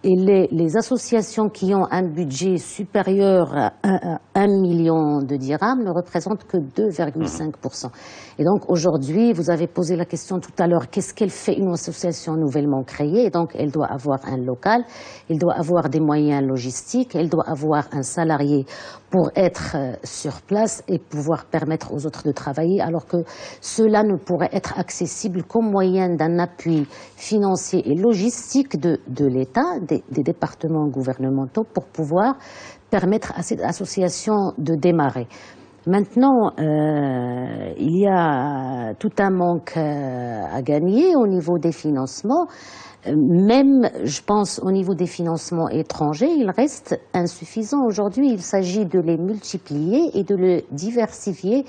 Et les associations qui ont un budget supérieur à 1 million de dirhams ne représentent que 2,5%. Et donc aujourd'hui, vous avez posé la question tout à l'heure, qu'est-ce qu'elle fait une association nouvellement créée? Et donc elle doit avoir un local, elle doit avoir des moyens logistiques, elle doit avoir un salarié pour être sur place et pouvoir permettre aux autres de travailler, alors que cela ne pourrait être accessible qu'au moyen d'un appui financier et logistique de l'État, des départements gouvernementaux, pour pouvoir permettre à cette association de démarrer. Maintenant, il y a tout un manque à gagner au niveau des financements. Même, je pense, au niveau des financements étrangers, il reste insuffisant. Aujourd'hui, il s'agit de les multiplier et de les diversifier.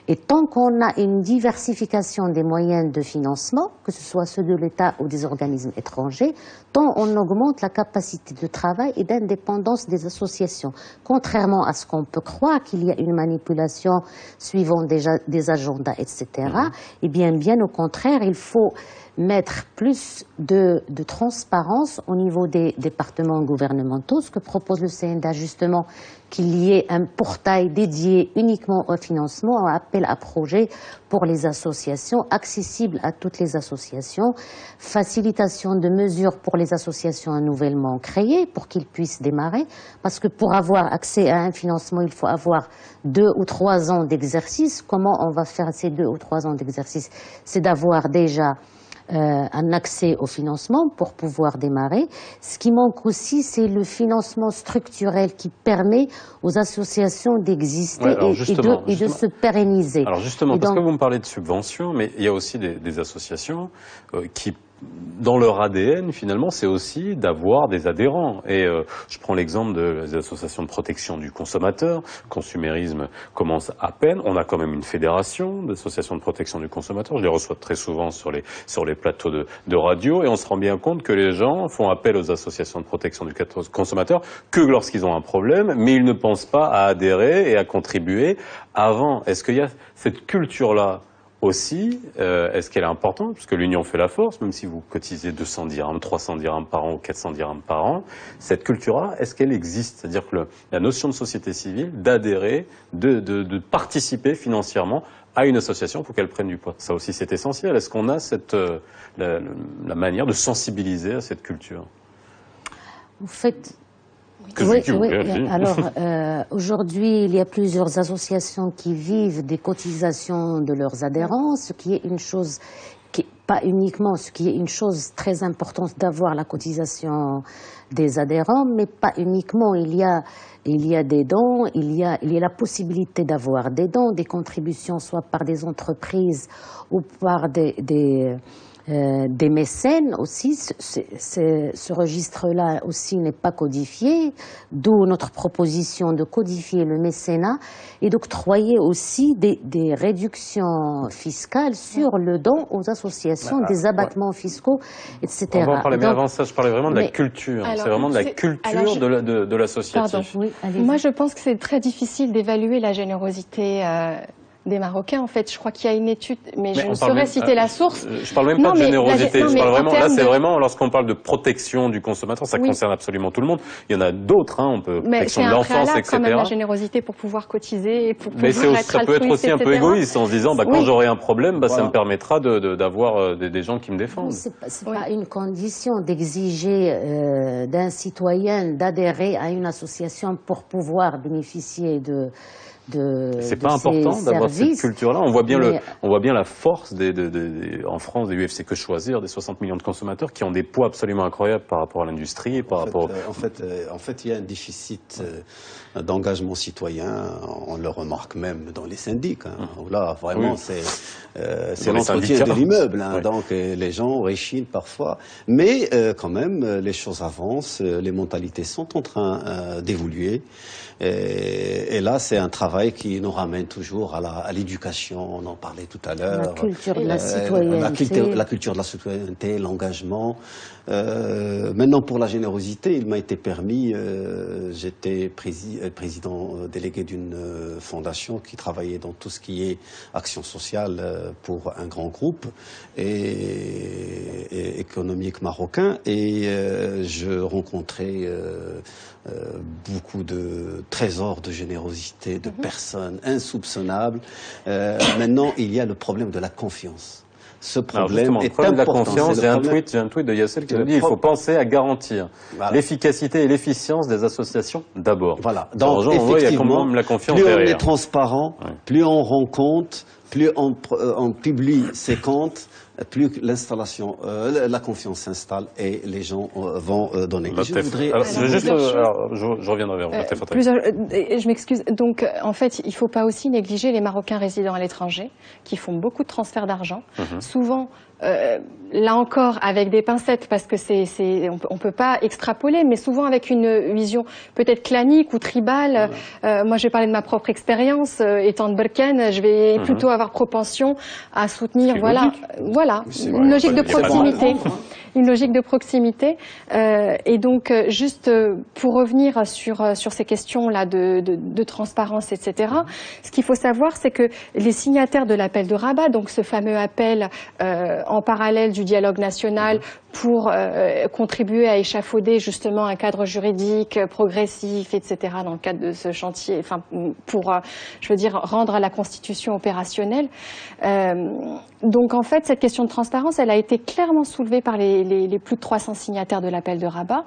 Et tant qu'on a une diversification des moyens de financement, que ce soit ceux de l'État ou des organismes étrangers, tant on augmente la capacité de travail et d'indépendance des associations. Contrairement à ce qu'on peut croire, qu'il y a une manipulation suivant des agendas, etc., et bien au contraire, il faut mettre plus de transparence au niveau des départements gouvernementaux, ce que propose le CNDA justement, qu'il y ait un portail dédié uniquement au financement, un appel à projet pour les associations, accessible à toutes les associations, facilitation de mesures pour les associations nouvellement créées, pour qu'ils puissent démarrer, parce que pour avoir accès à un financement, il faut avoir 2 ou 3 ans d'exercice. Comment on va faire ces 2 ou 3 ans d'exercice? C'est d'avoir déjà un accès au financement pour pouvoir démarrer. Ce qui manque aussi, c'est le financement structurel qui permet aux associations d'exister et de se pérenniser.
Alors justement, parce que vous me parlez de subventions, mais il y a aussi des associations qui, dans leur ADN, finalement, c'est aussi d'avoir des adhérents. Et je prends l'exemple des associations de protection du consommateur. Consumérisme commence à peine. On a quand même une fédération d'associations de protection du consommateur. Je les reçois très souvent sur les plateaux de radio. Et on se rend bien compte que les gens font appel aux associations de protection du consommateur que lorsqu'ils ont un problème, mais ils ne pensent pas à adhérer et à contribuer avant. Est-ce qu'il y a cette culture-là aussi, est-ce qu'elle est importante? Parce que l'union fait la force, même si vous cotisez 200 dirhams, 300 dirhams par an ou 400 dirhams par an. Cette culture-là, est-ce qu'elle existe? C'est-à-dire que la notion de société civile, d'adhérer, de participer financièrement à une association pour qu'elle prenne du poids. Ça aussi, c'est essentiel. Est-ce qu'on a la manière de sensibiliser à cette culture?
Vous faites... Oui. Alors, aujourd'hui, il y a plusieurs associations qui vivent des cotisations de leurs adhérents, ce qui est une chose pas uniquement, ce qui est une chose très importante d'avoir la cotisation des adhérents, mais pas uniquement. Il y a des dons, il y a la possibilité d'avoir des dons, des contributions, soit par des entreprises ou par des des mécènes aussi. Ce registre-là aussi n'est pas codifié, d'où notre proposition de codifier le mécénat et d'octroyer aussi des réductions fiscales sur le don aux associations, des abattements fiscaux, etc.
On va en parler, mais avant ça, je parlais vraiment de la culture. C'est vraiment de la culture de l'associatif.
Oui, moi, je pense que c'est très difficile d'évaluer la générosité des Marocains, en fait. Je crois qu'il y a une étude, mais je ne saurais citer la source.
Je parle même pas de générosité. Je parle vraiment, là, c'est vraiment, lorsqu'on parle de protection du consommateur, ça concerne absolument tout le monde. Il y en a d'autres, hein, protection de l'enfance, etc.
Quand même la générosité pour pouvoir cotiser et pour pouvoir être altruiste,
ça peut être aussi un peu égoïste en se disant, quand j'aurai un problème, ça me permettra d'avoir des gens qui me défendent.
C'est pas une condition d'exiger d'un citoyen d'adhérer à une association pour pouvoir bénéficier c'est
pas important d'avoir cette culture-là. On voit bien la force en France des UFC Que Choisir, des 60 millions de consommateurs qui ont des poids absolument incroyables par rapport à l'industrie et par rapport.
En fait, il y a un déficit d'engagement citoyen. On le remarque même dans les syndics. Là, vraiment, c'est l'entretien de l'immeuble. Donc, les gens réchinent parfois, mais quand même, les choses avancent. Les mentalités sont en train d'évoluer. Et là, c'est un travail qui nous ramène toujours à l'éducation, on en parlait tout à l'heure.
La culture de la citoyenneté.
La culture de la citoyenneté, l'engagement. Maintenant, pour la générosité, il m'a été permis, j'étais président délégué d'une fondation qui travaillait dans tout ce qui est action sociale pour un grand groupe et économique marocain. Et je rencontrais beaucoup de trésors de générosité, de personnes insoupçonnables. Maintenant, il y a le problème de la confiance. Ce problème est important.
De la confiance, j'ai un tweet de Yassel qui nous dit qu'il faut penser à garantir l'efficacité et l'efficience des associations d'abord.
Voilà. Donc, effectivement, il y a quand même la confiance plus derrière. On est transparent, plus on rend compte, plus on publie ses comptes, plus l'installation, la confiance s'installe et les gens vont donner.
Je reviendrai vers vous.
Je m'excuse. Donc, en fait, il ne faut pas aussi négliger les Marocains résidant à l'étranger qui font beaucoup de transferts d'argent. Souvent, là encore, avec des pincettes, parce que on peut pas extrapoler, mais souvent avec une vision peut-être clanique ou tribale. Moi, je vais parler de ma propre expérience. Étant de Berkane, je vais plutôt avoir propension à soutenir, une logique de proximité. Une logique de proximité. Et donc, juste pour revenir sur ces questions-là de transparence, etc., ce qu'il faut savoir, c'est que les signataires de l'appel de Rabat, donc ce fameux appel en parallèle du dialogue national pour contribuer à échafauder justement un cadre juridique progressif, etc., dans le cadre de ce chantier, enfin, pour, je veux dire, rendre la Constitution opérationnelle. Donc, en fait, cette question de transparence, elle a été clairement soulevée par les plus de 300 signataires de l'appel de Rabat,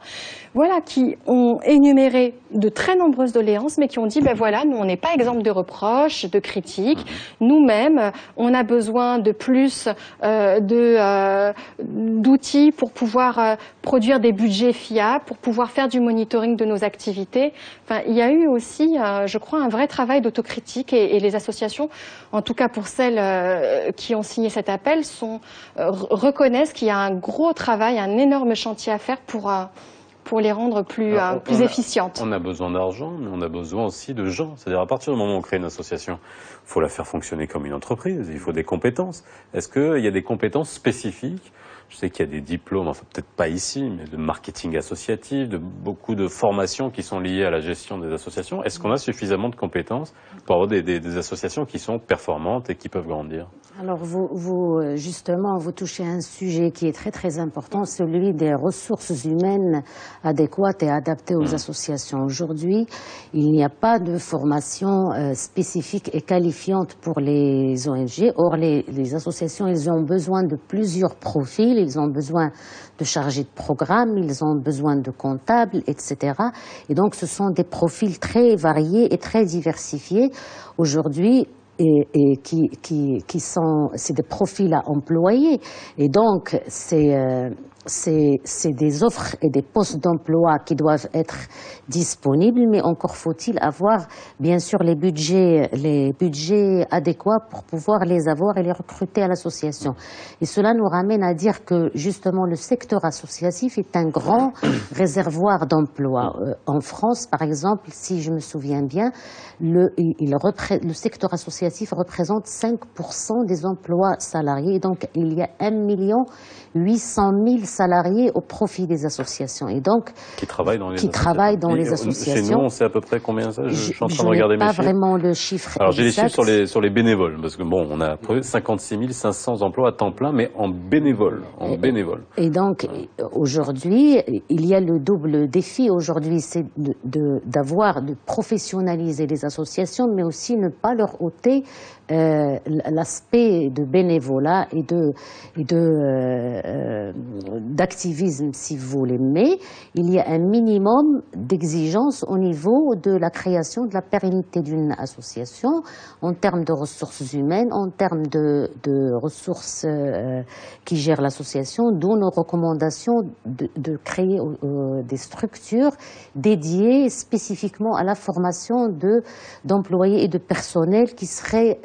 voilà, qui ont énuméré de très nombreuses doléances, mais qui ont dit, ben voilà, nous, on n'est pas exempt de reproches, de critiques. Nous-mêmes, on a besoin de plus d'outils pour pouvoir produire des budgets fiables, pour pouvoir faire du monitoring de nos activités. Enfin, il y a eu aussi, je crois, un vrai travail d'autocritique et les associations, en tout cas pour celles qui ont signé cet appel, reconnaissent qu'il y a un gros travail, un énorme chantier à faire pour les rendre plus efficientes.
On a besoin d'argent, mais on a besoin aussi de gens. C'est-à-dire, à partir du moment où on crée une association, il faut la faire fonctionner comme une entreprise, il faut des compétences. Est-ce qu'il y a des compétences spécifiques? Je sais qu'il y a des diplômes, enfin peut-être pas ici, mais de marketing associatif, de beaucoup de formations qui sont liées à la gestion des associations. Est-ce qu'on a suffisamment de compétences pour avoir des associations qui sont performantes et qui peuvent grandir?
Alors justement, vous touchez à un sujet qui est très très important, celui des ressources humaines adéquates et adaptées aux associations. Aujourd'hui, il n'y a pas de formation spécifique et qualifiante pour les ONG. Or, les associations, ils ont besoin de plusieurs profils, ils ont besoin de chargés de programme, ils ont besoin de comptables, etc. Et donc, ce sont des profils très variés et très diversifiés. Aujourd'hui, et c'est des profils à employer. Et donc, c'est des offres et des postes d'emploi qui doivent être disponibles, mais encore faut-il avoir, bien sûr, les budgets adéquats pour pouvoir les avoir et les recruter à l'association. Et cela nous ramène à dire que, justement, le secteur associatif est un grand réservoir d'emplois. En France, par exemple, si je me souviens bien, le secteur associatif représente 5% des emplois salariés. Donc, il y a 1 800 000 salariés au profit des associations. Et donc,
qui travaillent dans les associations.
Chez
nous, on sait à peu près combien ça. Je suis en train de regarder mes chiffres.
Je n'ai pas vraiment le chiffre.
Alors, j'ai les chiffres sur les bénévoles, parce que bon, on a 56 500 emplois à temps plein, mais en bénévole.
Et donc, aujourd'hui, il y a le double défi. Aujourd'hui, c'est de professionnaliser les associations, mais aussi ne pas leur ôter l'aspect de bénévolat et d'activisme, si vous voulez. Mais il y a un minimum d'exigence au niveau de la création, de la pérennité d'une association, en termes de ressources humaines, en termes de ressources qui gèrent l'association, d'où nos recommandations de créer des structures dédiées spécifiquement à la formation d'employés et de personnel qui seraient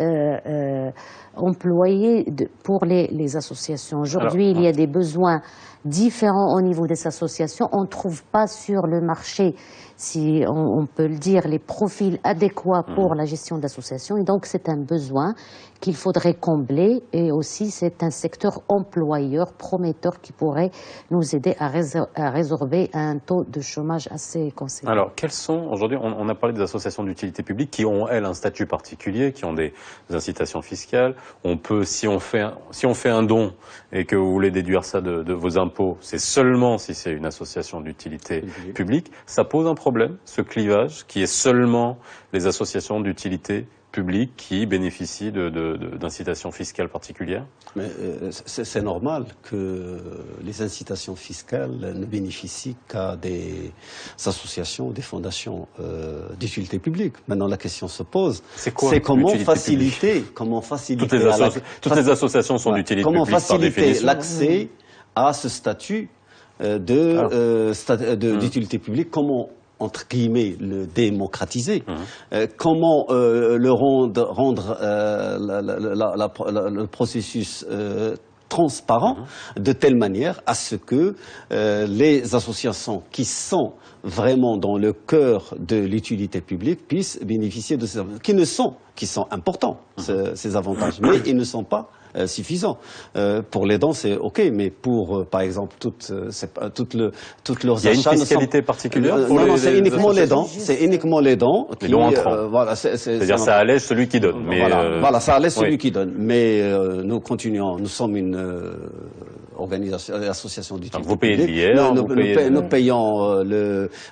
employés pour les associations. Aujourd'hui, il y a des besoins différents au niveau des associations. On ne trouve pas sur le marché, si on peut le dire, les profils adéquats pour la gestion d'associations. Et donc, c'est un besoin qu'il faudrait combler. Et aussi, c'est un secteur employeur prometteur qui pourrait nous aider à résorber un taux de chômage assez conséquent.
Alors, quels sont, aujourd'hui, on a parlé des associations d'utilité publique qui ont, elles, un statut particulier, qui ont des incitations fiscales. On peut, si on fait un don et que vous voulez déduire ça de vos impôts, c'est seulement si c'est une association d'utilité publique. Ça pose un problème, ce clivage, qui est seulement les associations d'utilité publique qui bénéficient d'incitations fiscales particulières?
Mais c'est normal que les incitations fiscales ne bénéficient qu'à des associations, des fondations d'utilité publique. Maintenant, la question se pose, c'est comment faciliter
toutes les associations sont d'utilité publique par définition.
Comment faciliter l'accès à ce statut d'utilité publique? Comment, entre guillemets, le démocratiser? Comment le rendre le processus transparent de telle manière à ce que les associations qui sont vraiment dans le cœur de l'utilité publique puissent bénéficier de ces avantages, qui sont importants, ces avantages, mais ils ne sont pas suffisant. Pour les dents, c'est OK, mais pour, par exemple, toutes leurs achats...
Il y a une fiscalité particulière pour
non, c'est uniquement les dents. C'est uniquement les dents.
Les dons entrants. Voilà, c'est-à-dire ça allège celui qui donne. Mais
voilà, ça allège celui qui donne. Mais nous continuons, nous sommes une association d'utilité
publique. Vous payez l'IR,
nous payons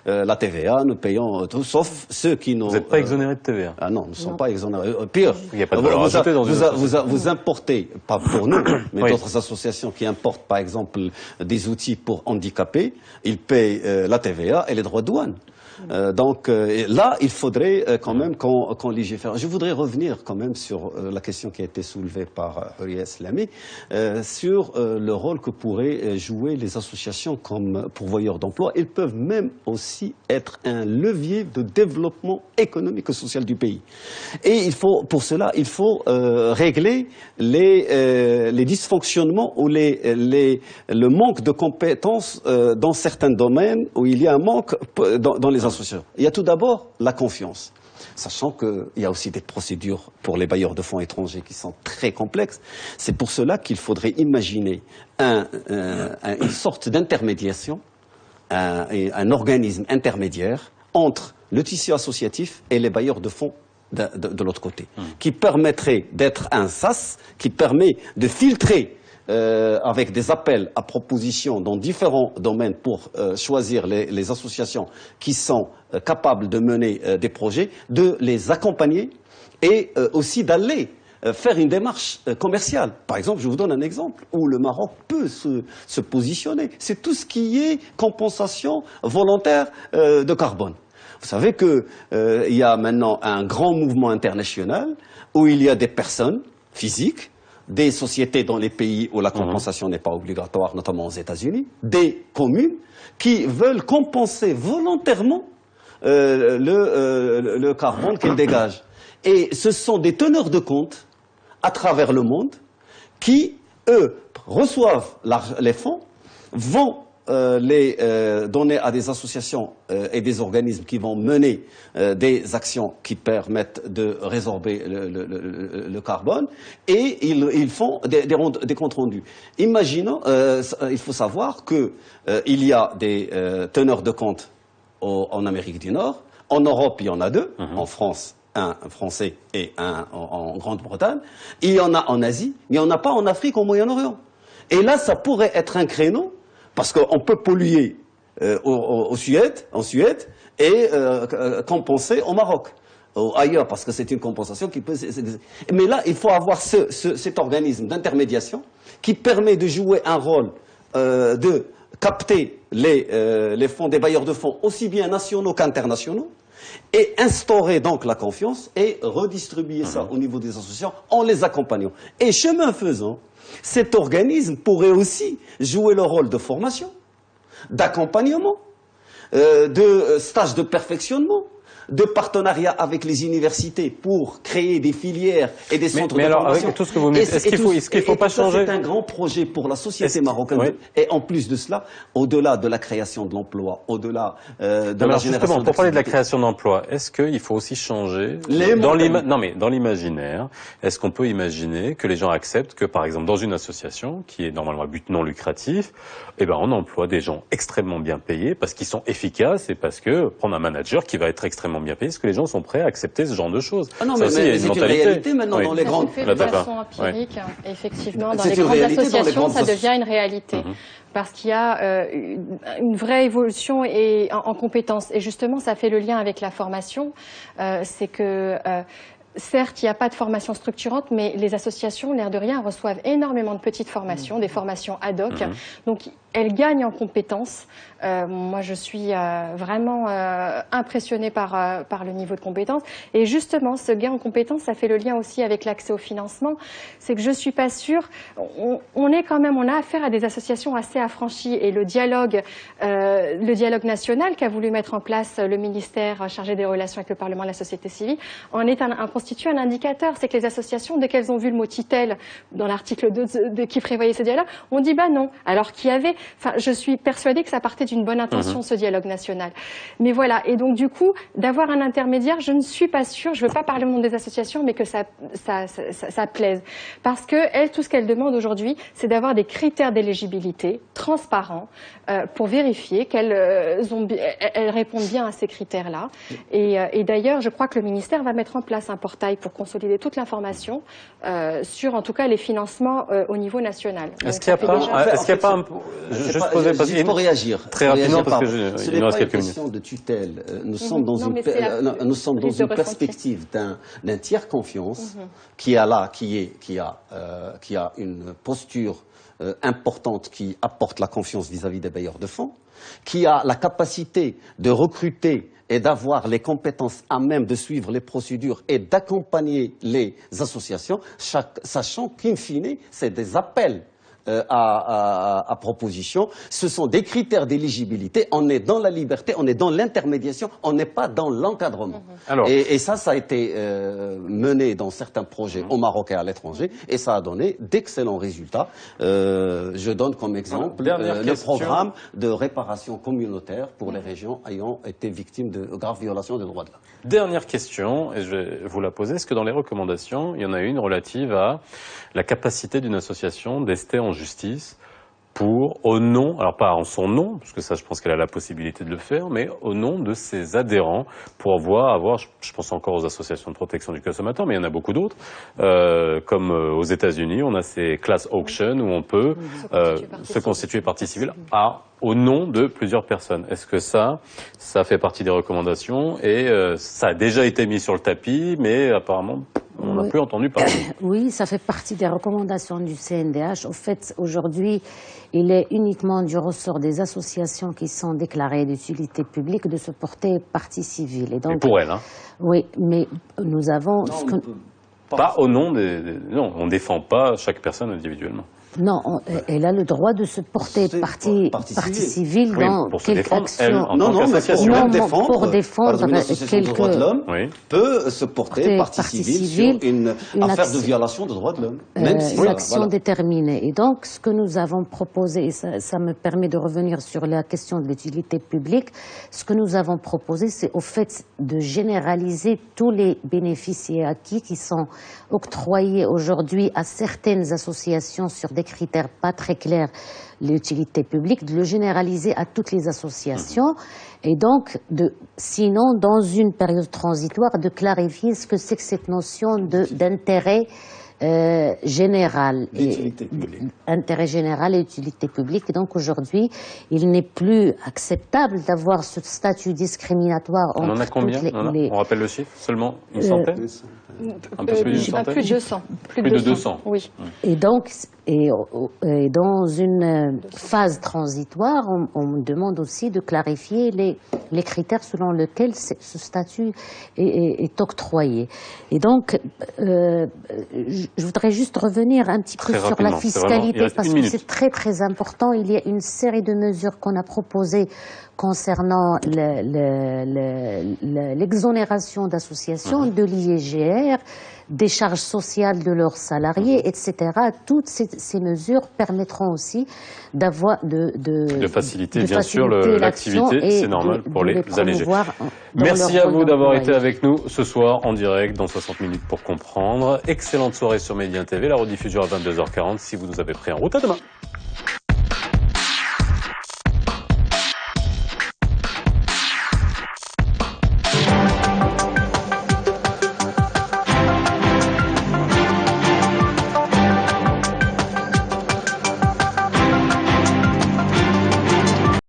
la TVA, nous payons tout, sauf ceux qui n'ont...
Vous n'êtes pas exonérés de TVA?
Ah non, nous ne sommes pas exonérés. Pire,
il n'y a pas de valeur ajoutée dans
vous importez, pas pour nous, mais d'autres associations qui importent, par exemple, des outils pour handicapés, ils payent la TVA et les droits de douane. Donc là, il faudrait quand même qu'on légifère. Je voudrais revenir quand même sur la question qui a été soulevée par Houria Eslami, sur le rôle que pourraient jouer les associations comme pourvoyeurs d'emploi. Ils peuvent même aussi être un levier de développement économique et social du pays. Et pour cela, il faut régler les dysfonctionnements ou le manque de compétences dans certains domaines où il y a un manque dans les associations. Il y a tout d'abord la confiance, sachant qu'il y a aussi des procédures pour les bailleurs de fonds étrangers qui sont très complexes. C'est pour cela qu'il faudrait imaginer une sorte d'intermédiation, un organisme intermédiaire entre le tissu associatif et les bailleurs de fonds de l'autre côté, qui permettrait d'être un sas, qui permet de filtrer avec des appels à propositions dans différents domaines pour choisir les associations qui sont capables de mener des projets, de les accompagner et aussi d'aller faire une démarche commerciale. Par exemple, je vous donne un exemple où le Maroc peut se positionner. C'est tout ce qui est compensation volontaire de carbone. Vous savez qu'il y a maintenant un grand mouvement international où il y a des personnes physiques des sociétés dans les pays où la compensation n'est pas obligatoire, notamment aux États-Unis, des communes qui veulent compenser volontairement le carbone qu'elles dégagent. Et ce sont des teneurs de compte à travers le monde qui, eux, reçoivent les fonds, vont les donner à des associations et des organismes qui vont mener des actions qui permettent de résorber le carbone, et ils font des comptes rendus. Imaginons, il faut savoir que il y a des teneurs de compte en Amérique du Nord, en Europe il y en a deux, en France un français et un en Grande-Bretagne, il y en a en Asie, mais il n'y en a pas en Afrique, au Moyen-Orient. Et là, ça pourrait être un créneau, parce qu'on peut polluer en Suède et compenser au Maroc, ou ailleurs, parce que c'est une compensation qui peut... Mais là, il faut avoir cet organisme d'intermédiation qui permet de jouer un rôle de capter les fonds des bailleurs de fonds, aussi bien nationaux qu'internationaux, et instaurer donc la confiance et redistribuer ça au niveau des associations en les accompagnant. Et chemin faisant, cet organisme pourrait aussi jouer le rôle de formation, d'accompagnement, de stage de perfectionnement, de partenariat avec les universités pour créer des filières et des centres de formation. Mais alors, avec
tout ce que vous mettez, est-ce qu'il faut pas changer?
C'est un grand projet pour la société marocaine. Oui. Et en plus de cela, au-delà de la création de l'emploi, au-delà de la génération...
Pour parler de la création d'emplois, est-ce qu'il faut aussi changer dans l'imaginaire? Est-ce qu'on peut imaginer que les gens acceptent que, par exemple, dans une association qui est normalement à but non lucratif, on emploie des gens extrêmement bien payés parce qu'ils sont efficaces et parce que prendre un manager qui va être extrêmement bien payé, est-ce que les gens sont prêts à accepter ce genre de choses?
Ah non, mais c'est une réalité maintenant dans les grandes...
Ça se fait de façon empirique, effectivement. Dans les grandes associations, ça devient une réalité. Parce qu'il y a une vraie évolution en compétences. Et justement, ça fait le lien avec la formation. C'est que... certes, il n'y a pas de formation structurante, mais les associations, l'air de rien, reçoivent énormément de petites formations, des formations ad hoc. Donc, elles gagnent en compétences. Moi, je suis vraiment impressionnée par le niveau de compétences. Et justement, ce gain en compétences, ça fait le lien aussi avec l'accès au financement. C'est que je suis pas sûre. On a affaire à des associations assez affranchies. Et le dialogue national qu'a voulu mettre en place le ministère chargé des relations avec le Parlement et la société civile en est constitue un indicateur. C'est que les associations, dès qu'elles ont vu le mot tutelle dans l'article 2 qui prévoyait ce dialogue, on dit non. Alors qu'il y avait... je suis persuadée que ça partait d'une bonne intention, ce dialogue national. Mais voilà. Et donc, du coup, d'avoir un intermédiaire, je ne suis pas sûre, je ne veux pas parler au nom des associations, mais que ça plaise. Parce que elles, tout ce qu'elles demandent aujourd'hui, c'est d'avoir des critères d'éligibilité transparents pour vérifier qu'elles répondent bien à ces critères-là. Et d'ailleurs, je crois que le ministère va mettre en place un portail pour consolider toute l'information sur, en tout cas, les financements au niveau national.
Est-ce qu'il n'y a pas un... Juste pour réagir.
Très rapidement, parce que
ce n'est pas une question de tutelle. Nous sommes dans une perspective d'un tiers confiance qui a une posture importante qui apporte la confiance vis-à-vis des bailleurs de fonds, qui a la capacité de recruter et d'avoir les compétences à même de suivre les procédures et d'accompagner les associations, sachant qu'in fine, c'est des appels à proposition. Ce sont des critères d'éligibilité. On est dans la liberté, on est dans l'intermédiation, on n'est pas dans l'encadrement. Et ça a été mené dans certains projets au Maroc et à l'étranger, et ça a donné d'excellents résultats. Je donne comme exemple le programme de réparation communautaire pour les régions ayant été victimes de graves violations des droits de l'homme.
Dernière question, et je vais vous la poser. Est-ce que dans les recommandations, il y en a une relative à la capacité d'une association d'ester en justice pour, au nom, alors pas en son nom, parce que ça je pense qu'elle a la possibilité de le faire, mais au nom de ses adhérents, pour avoir, je pense encore aux associations de protection du consommateur, mais il y en a beaucoup d'autres, comme aux États-Unis, on a ces class auctions où on peut se constituer partie civile au nom de plusieurs personnes. Est-ce que ça fait partie des recommandations et ça a déjà été mis sur le tapis, mais apparemment on n'a plus entendu parler.
Oui, ça fait partie des recommandations du CNDH. Au fait, aujourd'hui, il est uniquement du ressort des associations qui sont déclarées d'utilité publique de se porter partie civile.
Et donc, pour elles, hein.
Oui, mais nous avons...
Pas au nom Non, on ne défend pas chaque personne individuellement.
Non, elle a le droit de se porter partie civile dans quelque action.
Non, mais pour
défendre
quelque droits de l'homme peut se porter partie civile sur une affaire de violation des droits de l'homme. Même si
une action déterminée. Et donc, ce que nous avons proposé, et ça me permet de revenir sur la question de l'utilité publique, ce que nous avons proposé, c'est au fait de généraliser tous les bénéfices et acquis qui sont octroyés aujourd'hui à certaines associations sur des critères pas très clairs, l'utilité publique, de le généraliser à toutes les associations et donc, sinon, dans une période transitoire, de clarifier ce que c'est que cette notion d'intérêt général. Intérêt général et utilité publique. Et donc aujourd'hui, il n'est plus acceptable d'avoir ce statut discriminatoire.
On en a combien? On rappelle le chiffre? Seulement une centaine? Un peu plus d'une centaine?
Plus de 200.
Plus de 200.
Oui.
Et donc, et dans une phase transitoire, on demande aussi de clarifier les critères selon lesquels ce statut est octroyé. Et donc, je voudrais juste revenir un petit peu sur la fiscalité parce que c'est très très important. Il y a une série de mesures qu'on a proposées concernant l'exonération d'associations, de l'IGR, des charges sociales de leurs salariés, etc. Toutes ces mesures permettront aussi de
faciliter bien sûr l'activité, c'est normal pour les alléger. Merci à vous d'avoir été avec nous ce soir en direct dans 60 minutes pour comprendre. Excellente soirée sur Média TV, la rediffusion à 22h40 si vous nous avez pris en route. À demain.